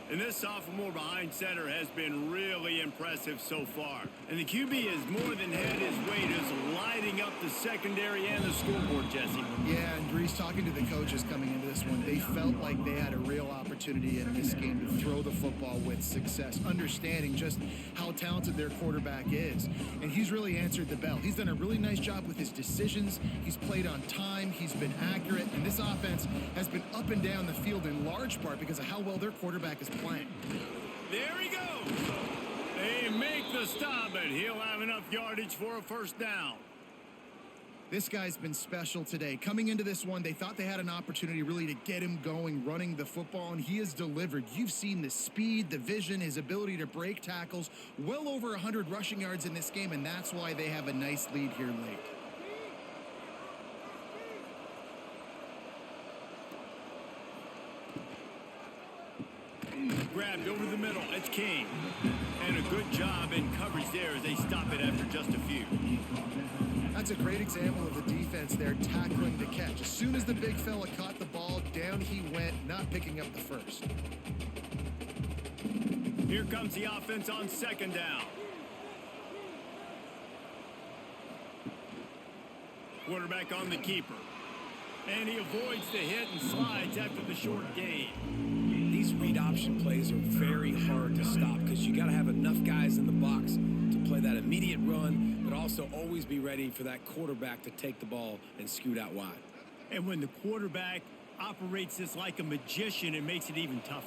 And this sophomore behind center has been really impressive so far. And the QB has more than had his weight as lighting up the secondary and the scoreboard, Jesse. Yeah, and Brees, talking to the coaches coming into this one, they felt like they had a real opportunity in this game to throw the football with success, understanding just how talented their quarterback is. And he's really answered the bell. He's done a really nice job with his decisions. He's played on time. He's been accurate. And this offense has been up and down the field in large part because of how well their quarterback is playing. There he goes. They make the stop, and he'll have enough yardage for a first down. This guy's been special today. Coming into this one, they thought they had an opportunity really to get him going, running the football, and he has delivered. You've seen the speed, the vision, his ability to break tackles, well over 100 rushing yards in this game, and that's why they have a nice lead here late. Grabbed over the middle. It's King. And a good job in coverage there as they stop it after just a few. That's a great example of the defense there tackling the catch. As soon as the big fella caught the ball, down he went, not picking up the first. Here comes the offense on second down. Quarterback on the keeper. And he avoids the hit and slides after the short gain. These read option plays are very hard to stop because you got to have enough guys in the box to play that immediate run, but also always be ready for that quarterback to take the ball and scoot out wide. And when the quarterback operates this like a magician, it makes it even tougher.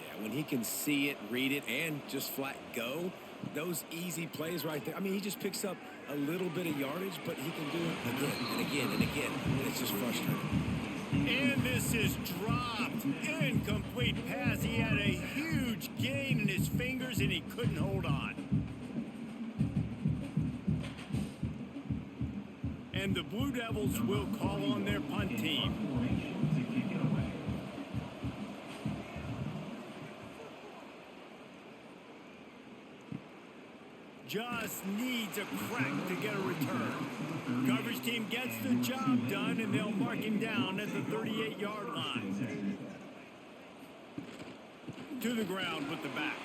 Yeah, when he can see it, read it, and just flat go, those easy plays right there. I mean, he just picks up a little bit of yardage, but he can do it again and again and again, and it's just frustrating. And this is dropped. Incomplete pass. He had a huge gain in his fingers, and he couldn't hold on. And the Blue Devils will call on their punt team. Just needs a crack to get a return. Coverage team gets the job done, and they'll mark him down at the 38-yard line. To the ground with the back.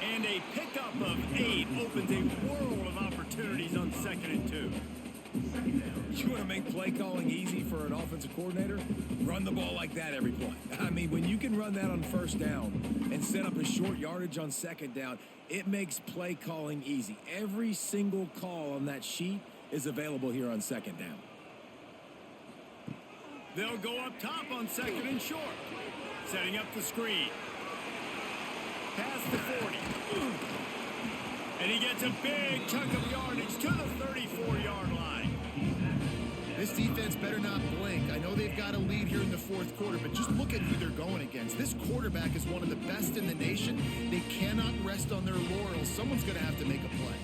And a pickup of 8 opens a world of opportunities on 2nd and 2. You want to make play calling easy for an offensive coordinator? Run the ball like that every play. I mean, when you can run that on first down and set up a short yardage on second down, it makes play calling easy. Every single call on that sheet is available here on second down. They'll go up top on 2nd and short. Setting up the screen. Past the 40. And he gets a big chunk of yardage to the 34-yard line. This defense better not blink. I know they've got a lead here in the fourth quarter, but just look at who they're going against. This quarterback is one of the best in the nation. They cannot rest on their laurels. Someone's going to have to make a play.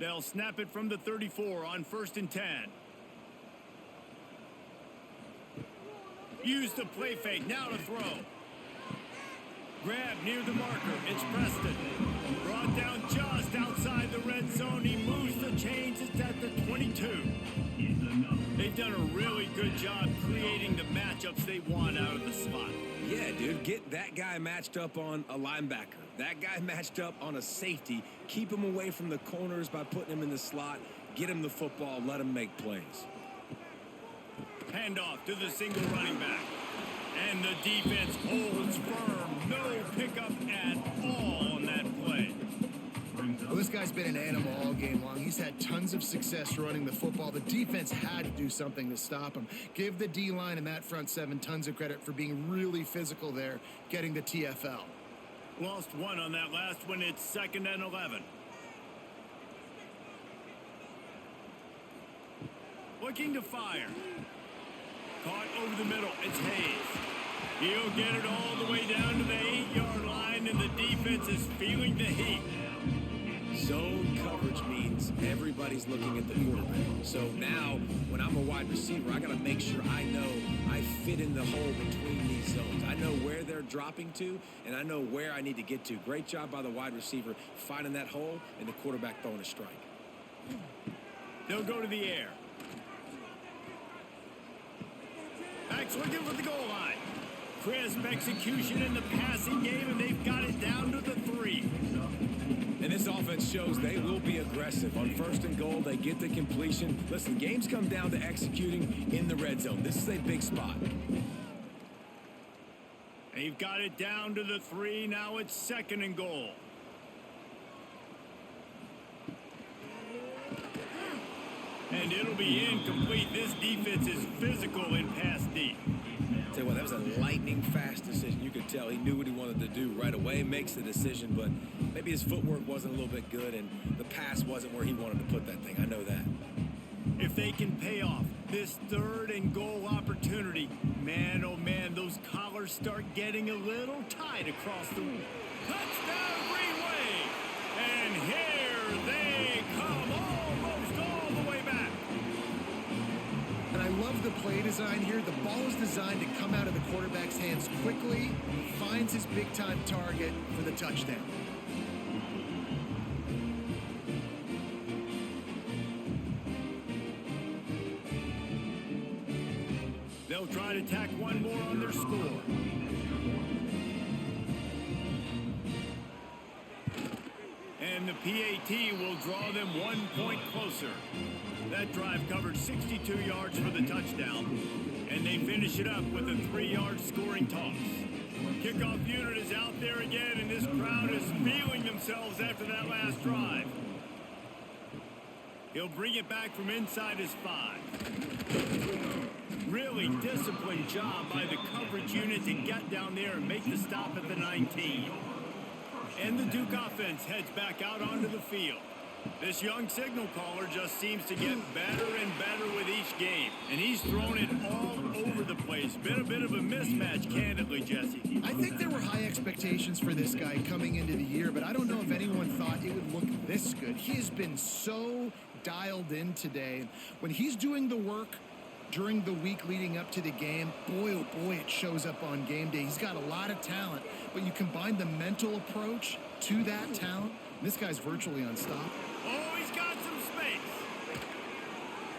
They'll snap it from the 34 on 1st and 10. Use the play fake. Now to throw. Grab near the marker. It's Preston. Brought down just outside the red zone. He moves the chains. It's at the 22. They've done a really good job creating the matchups they want out of the slot. Yeah, dude, get that guy matched up on a linebacker. That guy matched up on a safety. Keep him away from the corners by putting him in the slot. Get him the football. Let him make plays. Handoff to the single running back. And the defense holds firm. No pickup at all on that play. Well, this guy's been an animal all game long. He's had tons of success running the football. The defense had to do something to stop him. Give the D-line and that front seven tons of credit for being really physical there, getting the TFL. Lost one on that last one. It's 2nd and 11. Looking to fire. Caught over the middle. It's Hayes. He'll get it all the way down to the 8-yard line, and the defense is feeling the heat. Zone coverage means everybody's looking at the quarterback. So now, when I'm a wide receiver, I got to make sure I know I fit in the hole between these zones. I know where they're dropping to, and I know where I need to get to. Great job by the wide receiver finding that hole, and the quarterback throwing a strike. They'll go to the air. Backs looking for the goal line. Crisp execution in the passing game, and they've got it down to the 3. And this offense shows they will be aggressive. On 1st and goal, they get the completion. Listen, games come down to executing in the red zone. This is a big spot. They've got it down to the 3. Now it's 2nd and goal. And it'll be incomplete. This defense is physical in pass deep. Tell you what, that was a lightning fast decision. You could tell he knew what he wanted to do right away, makes the decision, but maybe his footwork wasn't a little bit good and the pass wasn't where he wanted to put that thing. I know that. If they can pay off this 3rd and goal opportunity, man, oh man, those collars start getting a little tight across the room. Touchdown Green Wave! And here they come almost all the way back. And I love the play design here. The ball is designed to come out of the quarterback's hands quickly, finds his big-time target for the touchdown. They'll try to tack one more on their score. And the PAT will draw them 1 point closer. That drive covered 62 yards for the touchdown, and they finish it up with a 3-yard scoring toss. Kickoff unit is out there again, and this crowd is feeling themselves after that last drive. He'll bring it back from inside his 5. Really disciplined job by the coverage unit to get down there and make the stop at the 19. And the Duke offense heads back out onto the field. This young signal caller just seems to get better and better with each game. And he's thrown it all over the place. Been a bit of a mismatch, candidly, Jesse. I think there were high expectations for this guy coming into the year, but I don't know if anyone thought it would look this good. He has been so dialed in today. When he's doing the work during the week leading up to the game, boy, oh boy, it shows up on game day. He's got a lot of talent, but you combine the mental approach to that talent, this guy's virtually unstoppable. Oh, he's got some space.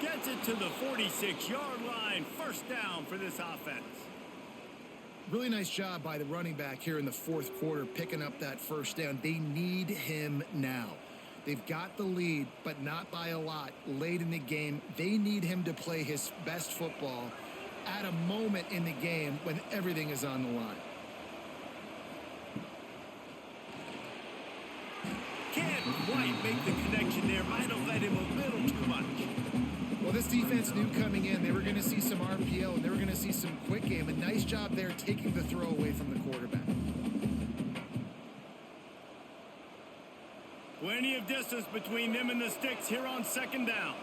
Gets it to the 46-yard line. First down for this offense. Really nice job by the running back here in the fourth quarter, picking up that first down. They need him now. They've got the lead, but not by a lot. Late in the game, they need him to play his best football at a moment in the game when everything is on the line. Can't quite make the connection there. Might have let him a little too much. Well, this defense knew coming in they were going to see some RPO and they were going to see some quick game. A nice job there taking the throw away from the quarterback. Plenty of distance between them and the sticks here on second down.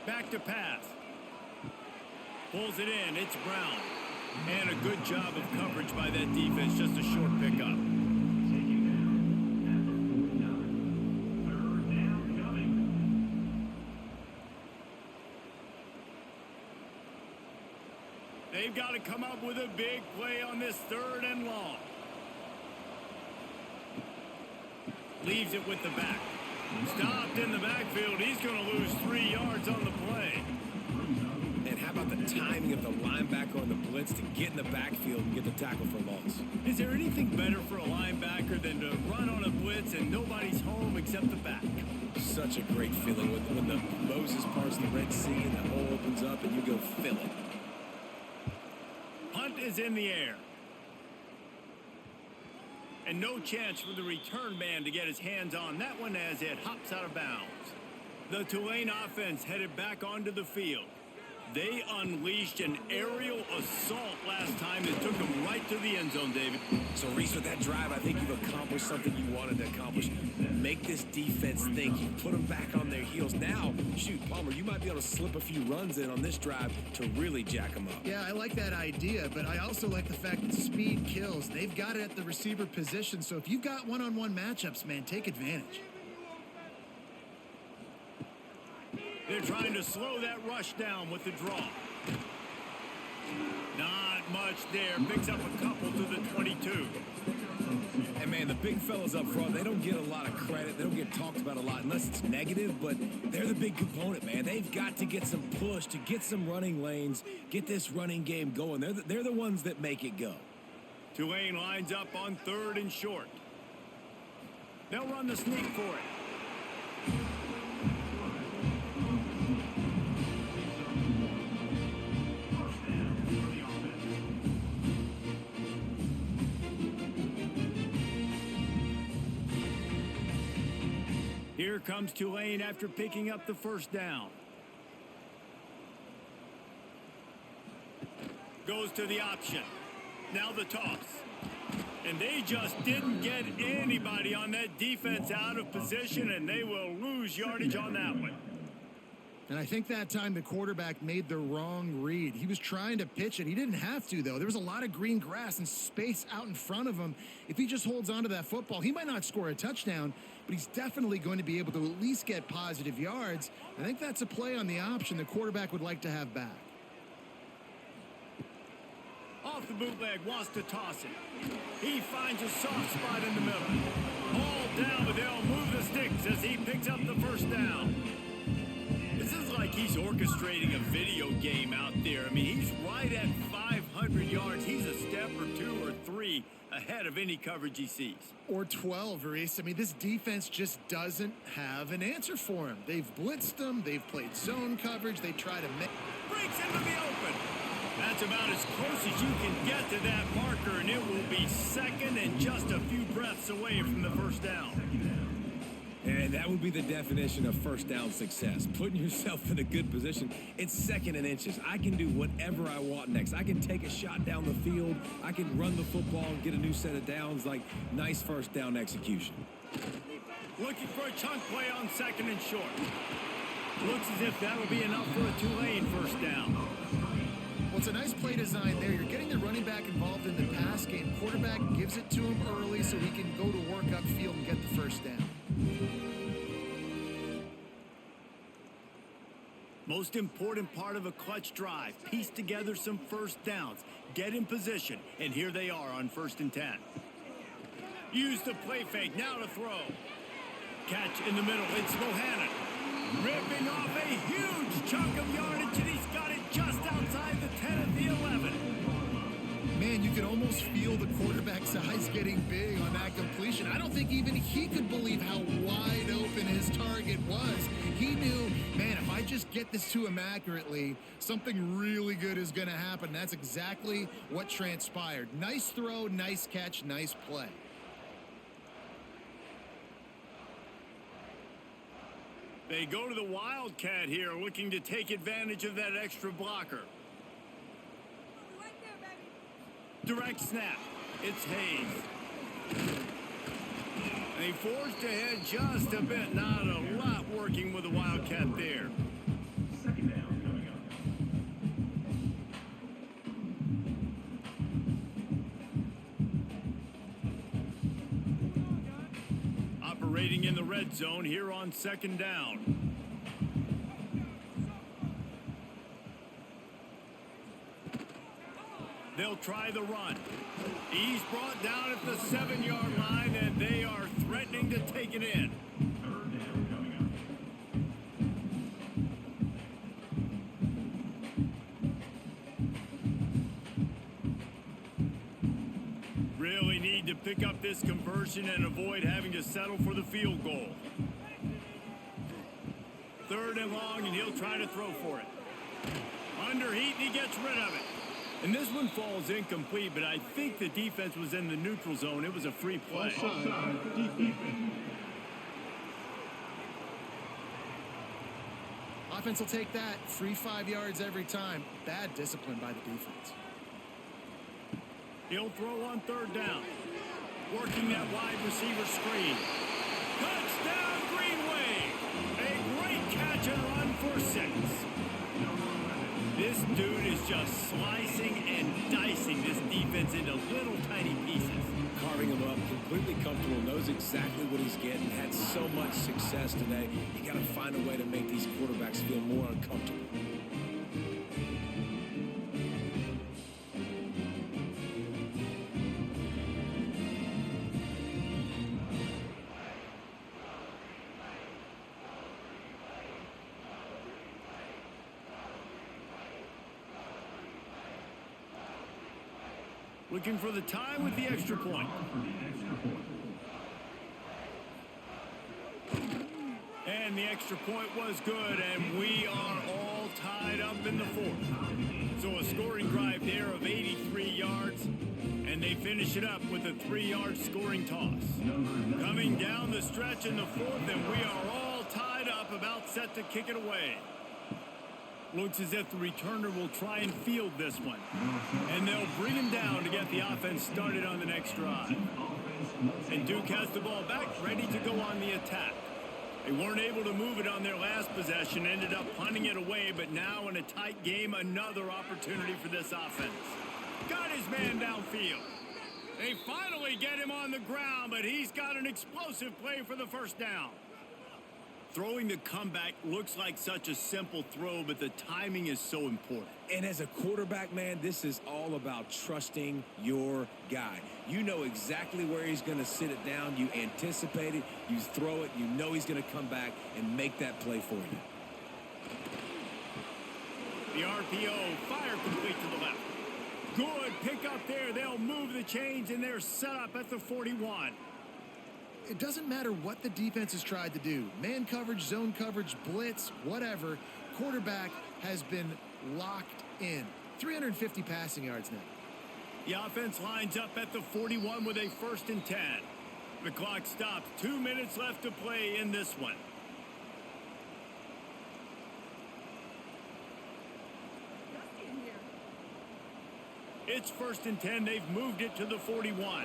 Back to pass. Pulls it in. It's Brown. And a good job of coverage by that defense. Just a short pickup. They've got to come up with a big play on this 3rd and long. Leaves it with the back. Stopped in the backfield. He's going to lose 3 yards on the play. And how about the timing of the linebacker on the blitz to get in the backfield and get the tackle for loss? Is there anything better for a linebacker than to run on a blitz and nobody's home except the back? Such a great feeling when the Moses parts the Red Sea and the hole opens up and you go fill it. Punt is in the air. And no chance for the return man to get his hands on that one as it hops out of bounds. The Tulane offense headed back onto the field. They unleashed an aerial assault last time that took them right to the end zone, David. So, Reese, with that drive, I think you've accomplished something you wanted to accomplish. Make this defense think. You put them back on their heels. Now, shoot, Palmer, you might be able to slip a few runs in on this drive to really jack them up. Yeah, I like that idea, but I also like the fact that speed kills. They've got it at the receiver position, so if you've got one-on-one matchups, man, take advantage. They're trying to slow that rush down with the draw. Not much there. Picks up a couple to the 22. And, man, the big fellas up front, they don't get a lot of credit. They don't get talked about a lot unless it's negative, but they're the big component, man. They've got to get some push to get some running lanes, get this running game going. They're the ones that make it go. Tulane lines up on 3rd and short. They'll run the sneak for it. Here comes Tulane after picking up the first down. Goes to the option. Now the toss. And they just didn't get anybody on that defense out of position, and they will lose yardage on that one. And I think that time the quarterback made the wrong read. He was trying to pitch it. He didn't have to, though. There was a lot of green grass and space out in front of him. If he just holds on to that football, he might not score a touchdown, but he's definitely going to be able to at least get positive yards. I think that's a play on the option the quarterback would like to have back. Off the bootleg, wants to toss it. He finds a soft spot in the middle. Ball down, but they'll move the sticks as he picks up the first down. This is like he's orchestrating a video game out there. I mean, he's right at 500 yards. He's a step or two or three ahead of any coverage he sees. Or 12, Reese. I mean, this defense just doesn't have an answer for him. They've blitzed him. They've played zone coverage. They try to make... Breaks into the open. That's about as close as you can get to that marker, and it will be second and just a few breaths away from the first down. And that would be the definition of first down success. Putting yourself in a good position. It's second and inches. I can do whatever I want next. I can take a shot down the field. I can run the football and get a new set of downs. Like, nice first down execution. Looking for a chunk play on second and short. Looks as if that'll be enough for a Tulane first down. Well, it's a nice play design there. You're getting the running back involved in the pass game. Quarterback gives it to him early so he can go to work upfield and get the first down. Most important part of a clutch drive. Piece together some first downs. Get in position. And here they are on 1st and 10. Use the play fake. Now to throw. Catch in the middle. It's Bohannon. Ripping off a huge chunk of yardage, and he's got it just outside the 10 at the 11. Man, you can almost feel the quarterback's eyes getting big on that completion. I don't think even he could believe how wide open his target was. He knew, man, if I just get this to him accurately, something really good is going to happen. That's exactly what transpired. Nice throw, nice catch, nice play. They go to the Wildcat here, looking to take advantage of that extra blocker. Right there, baby. Direct snap. It's Hayes. And he forged ahead just a bit. Not a lot working with the Wildcat there. Second down coming up. Operating in the red zone here on 2nd down. They'll try the run. He's brought down at the 7-yard line, and they are threatening to take it in. Third down coming up. Really need to pick up this conversion and avoid having to settle for the field goal. 3rd and long, and he'll try to throw for it. Under heat, and he gets rid of it. And this one falls incomplete, but I think the defense was in the neutral zone. It was a free play. Offside, defense. Offense will take that. Free 5 yards every time. Bad discipline by the defense. He'll throw on 3rd down. Working that wide receiver screen. Touchdown, Green Wave. A great catch and run for 6. This dude is just slicing and dicing this defense into little tiny pieces. Carving him up, completely comfortable, knows exactly what he's getting, had so much success today. You got to find a way to make these quarterbacks feel more uncomfortable. Looking for the tie with the extra point. And the extra point was good, and we are all tied up in the 4th. So a scoring drive there of 83 yards, and they finish it up with a 3-yard scoring toss. Coming down the stretch in the 4th, and we are all tied up, about set to kick it away. Looks as if the returner will try and field this one. And they'll bring him down to get the offense started on the next drive. And Duke has the ball back, ready to go on the attack. They weren't able to move it on their last possession, ended up punting it away, but now in a tight game, another opportunity for this offense. Got his man downfield. They finally get him on the ground, but he's got an explosive play for the first down. Throwing the comeback looks like such a simple throw, but the timing is so important. And as a quarterback, man, this is all about trusting your guy. You know exactly where he's going to sit it down. You anticipate it. You throw it. You know he's going to come back and make that play for you. The RPO, fire complete to the left. Good pick up there. They'll move the chains, and they're set up at the 41. It doesn't matter what the defense has tried to do. Man coverage, zone coverage, blitz, whatever. Quarterback has been locked in. 350 passing yards now. The offense lines up at the 41 with a 1st and 10. The clock stops. 2 minutes left to play in this one. It's 1st and 10. They've moved it to the 41.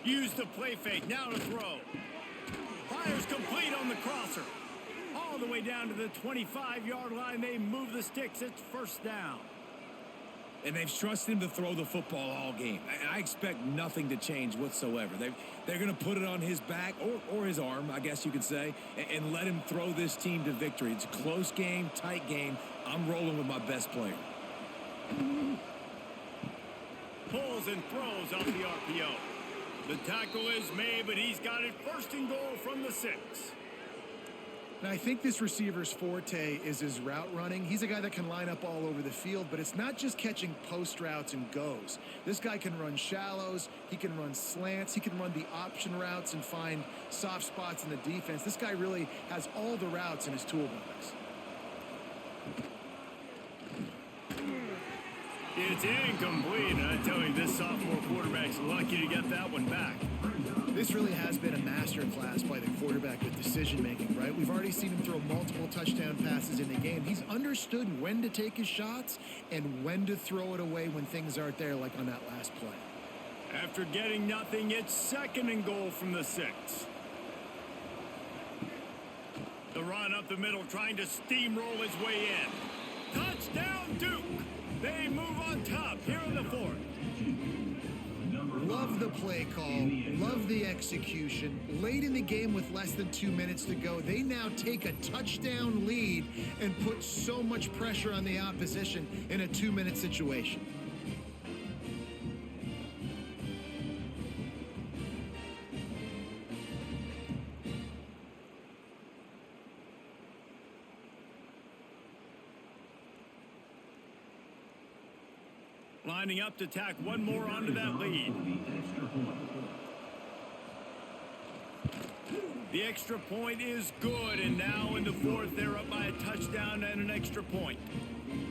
Use the play fake. Now to throw. Fires complete on the crosser. All the way down to the 25-yard line. They move the sticks. It's 1st down. And they've trusted him to throw the football all game. I expect nothing to change whatsoever. They're going to put it on his back or his arm, I guess you could say, and let him throw this team to victory. It's a close game, tight game. I'm rolling with my best player. Pulls and throws off the RPO. The tackle is made, but he's got it 1st and goal from the 6. And I think this receiver's forte is his route running. He's a guy that can line up all over the field, but it's not just catching post routes and goes. This guy can run shallows, he can run slants, he can run the option routes and find soft spots in the defense. This guy really has all the routes in his toolbox. It's incomplete. I tell you, this sophomore quarterback's lucky to get that one back. This really has been a master class by the quarterback with decision-making, right? We've already seen him throw multiple touchdown passes in the game. He's understood when to take his shots and when to throw it away when things aren't there, like on that last play. After getting nothing, it's 2nd and goal from the 6. The run up the middle, trying to steamroll his way in. Touchdown, Duke! They move on top here in the 4th. Love the play call, love the execution. Late in the game with less than 2 minutes to go, they now take a touchdown lead and put so much pressure on the opposition in a 2-minute situation. Lining up to tack one more onto that lead. The extra point is good, and now in the 4th, they're up by a touchdown and an extra point.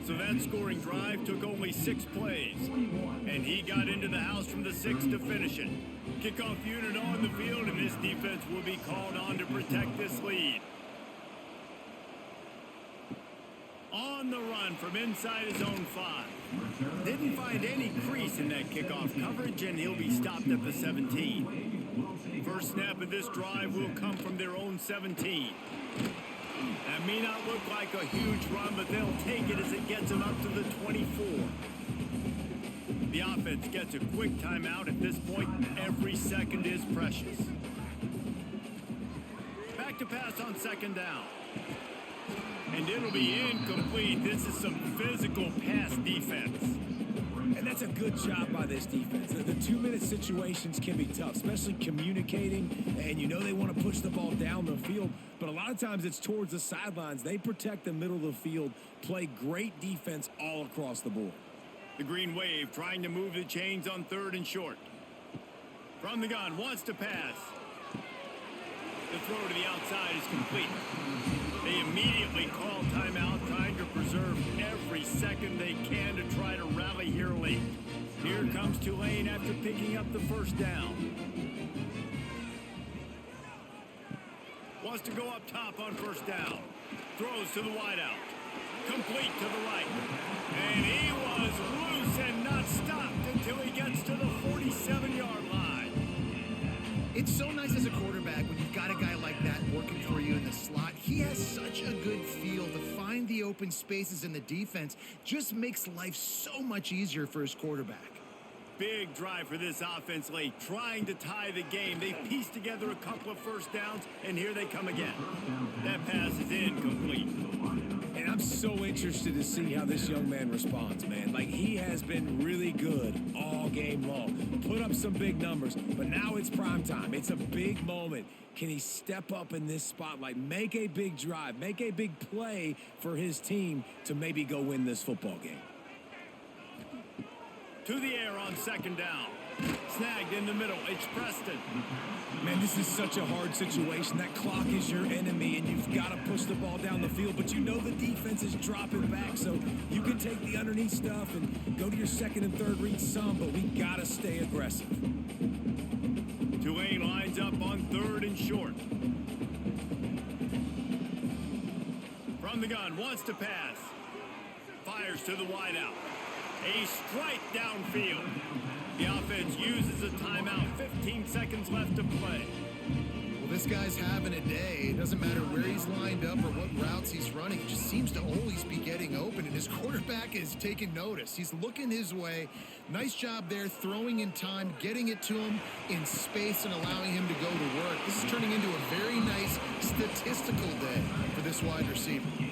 So that scoring drive took only 6 plays, and he got into the house from the 6 to finish it. Kickoff unit on the field, and this defense will be called on to protect this lead. On the run from inside his own 5. Didn't find any crease in that kickoff coverage, and he'll be stopped at the 17. First snap of this drive will come from their own 17. That may not look like a huge run, but they'll take it as it gets them up to the 24. The offense gets a quick timeout. At this point, every second is precious. Back to pass on 2nd down. And it'll be incomplete. This is some physical pass defense. And that's a good job by this defense. The 2-minute situations can be tough, especially communicating. And you know they want to push the ball down the field, but a lot of times it's towards the sidelines. They protect the middle of the field, play great defense all across the board. The Green Wave trying to move the chains on 3rd and short. From the gun, wants to pass. The throw to the outside is complete. They immediately call timeout, trying to preserve every second they can to try to rally here late. Here comes Tulane after picking up the 1st down. Wants to go up top on 1st down. Throws to the wideout. Complete to the right. And he was loose and not stopped until he gets to the 47-yard line. It's so nice as a quarterback when you've got a guy like that working for you in the slot. He has such a good feel to find the open spaces in the defense. Just makes life so much easier for his quarterback. Big drive for this offense late, trying to tie the game. They've pieced together a couple of first downs, and here they come again. That pass is incomplete. And I'm so interested to see how this young man responds, man. Like, he has been really good all game long. Put up some big numbers, but now it's prime time. It's a big moment. Can he step up in this spotlight, make a big drive, make a big play for his team to maybe go win this football game? To the air on second down. Snagged in the middle. It's Preston. Man, this is such a hard situation. That clock is your enemy, and you've got to push the ball down the field, but you know the defense is dropping back, so you can take the underneath stuff and go to your second and third read some, but we got to stay aggressive. Tulane lines up on third and short. From the gun, wants to pass. Fires to the wideout. A strike downfield. The offense uses a timeout. 15 seconds left to play. Well, this guy's having a day. It doesn't matter where he's lined up or what routes he's running. He just seems to always be getting open, and his quarterback is taking notice. He's looking his way. Nice job there, throwing in time, getting it to him in space and allowing him to go to work. This is turning into a very nice statistical day for this wide receiver.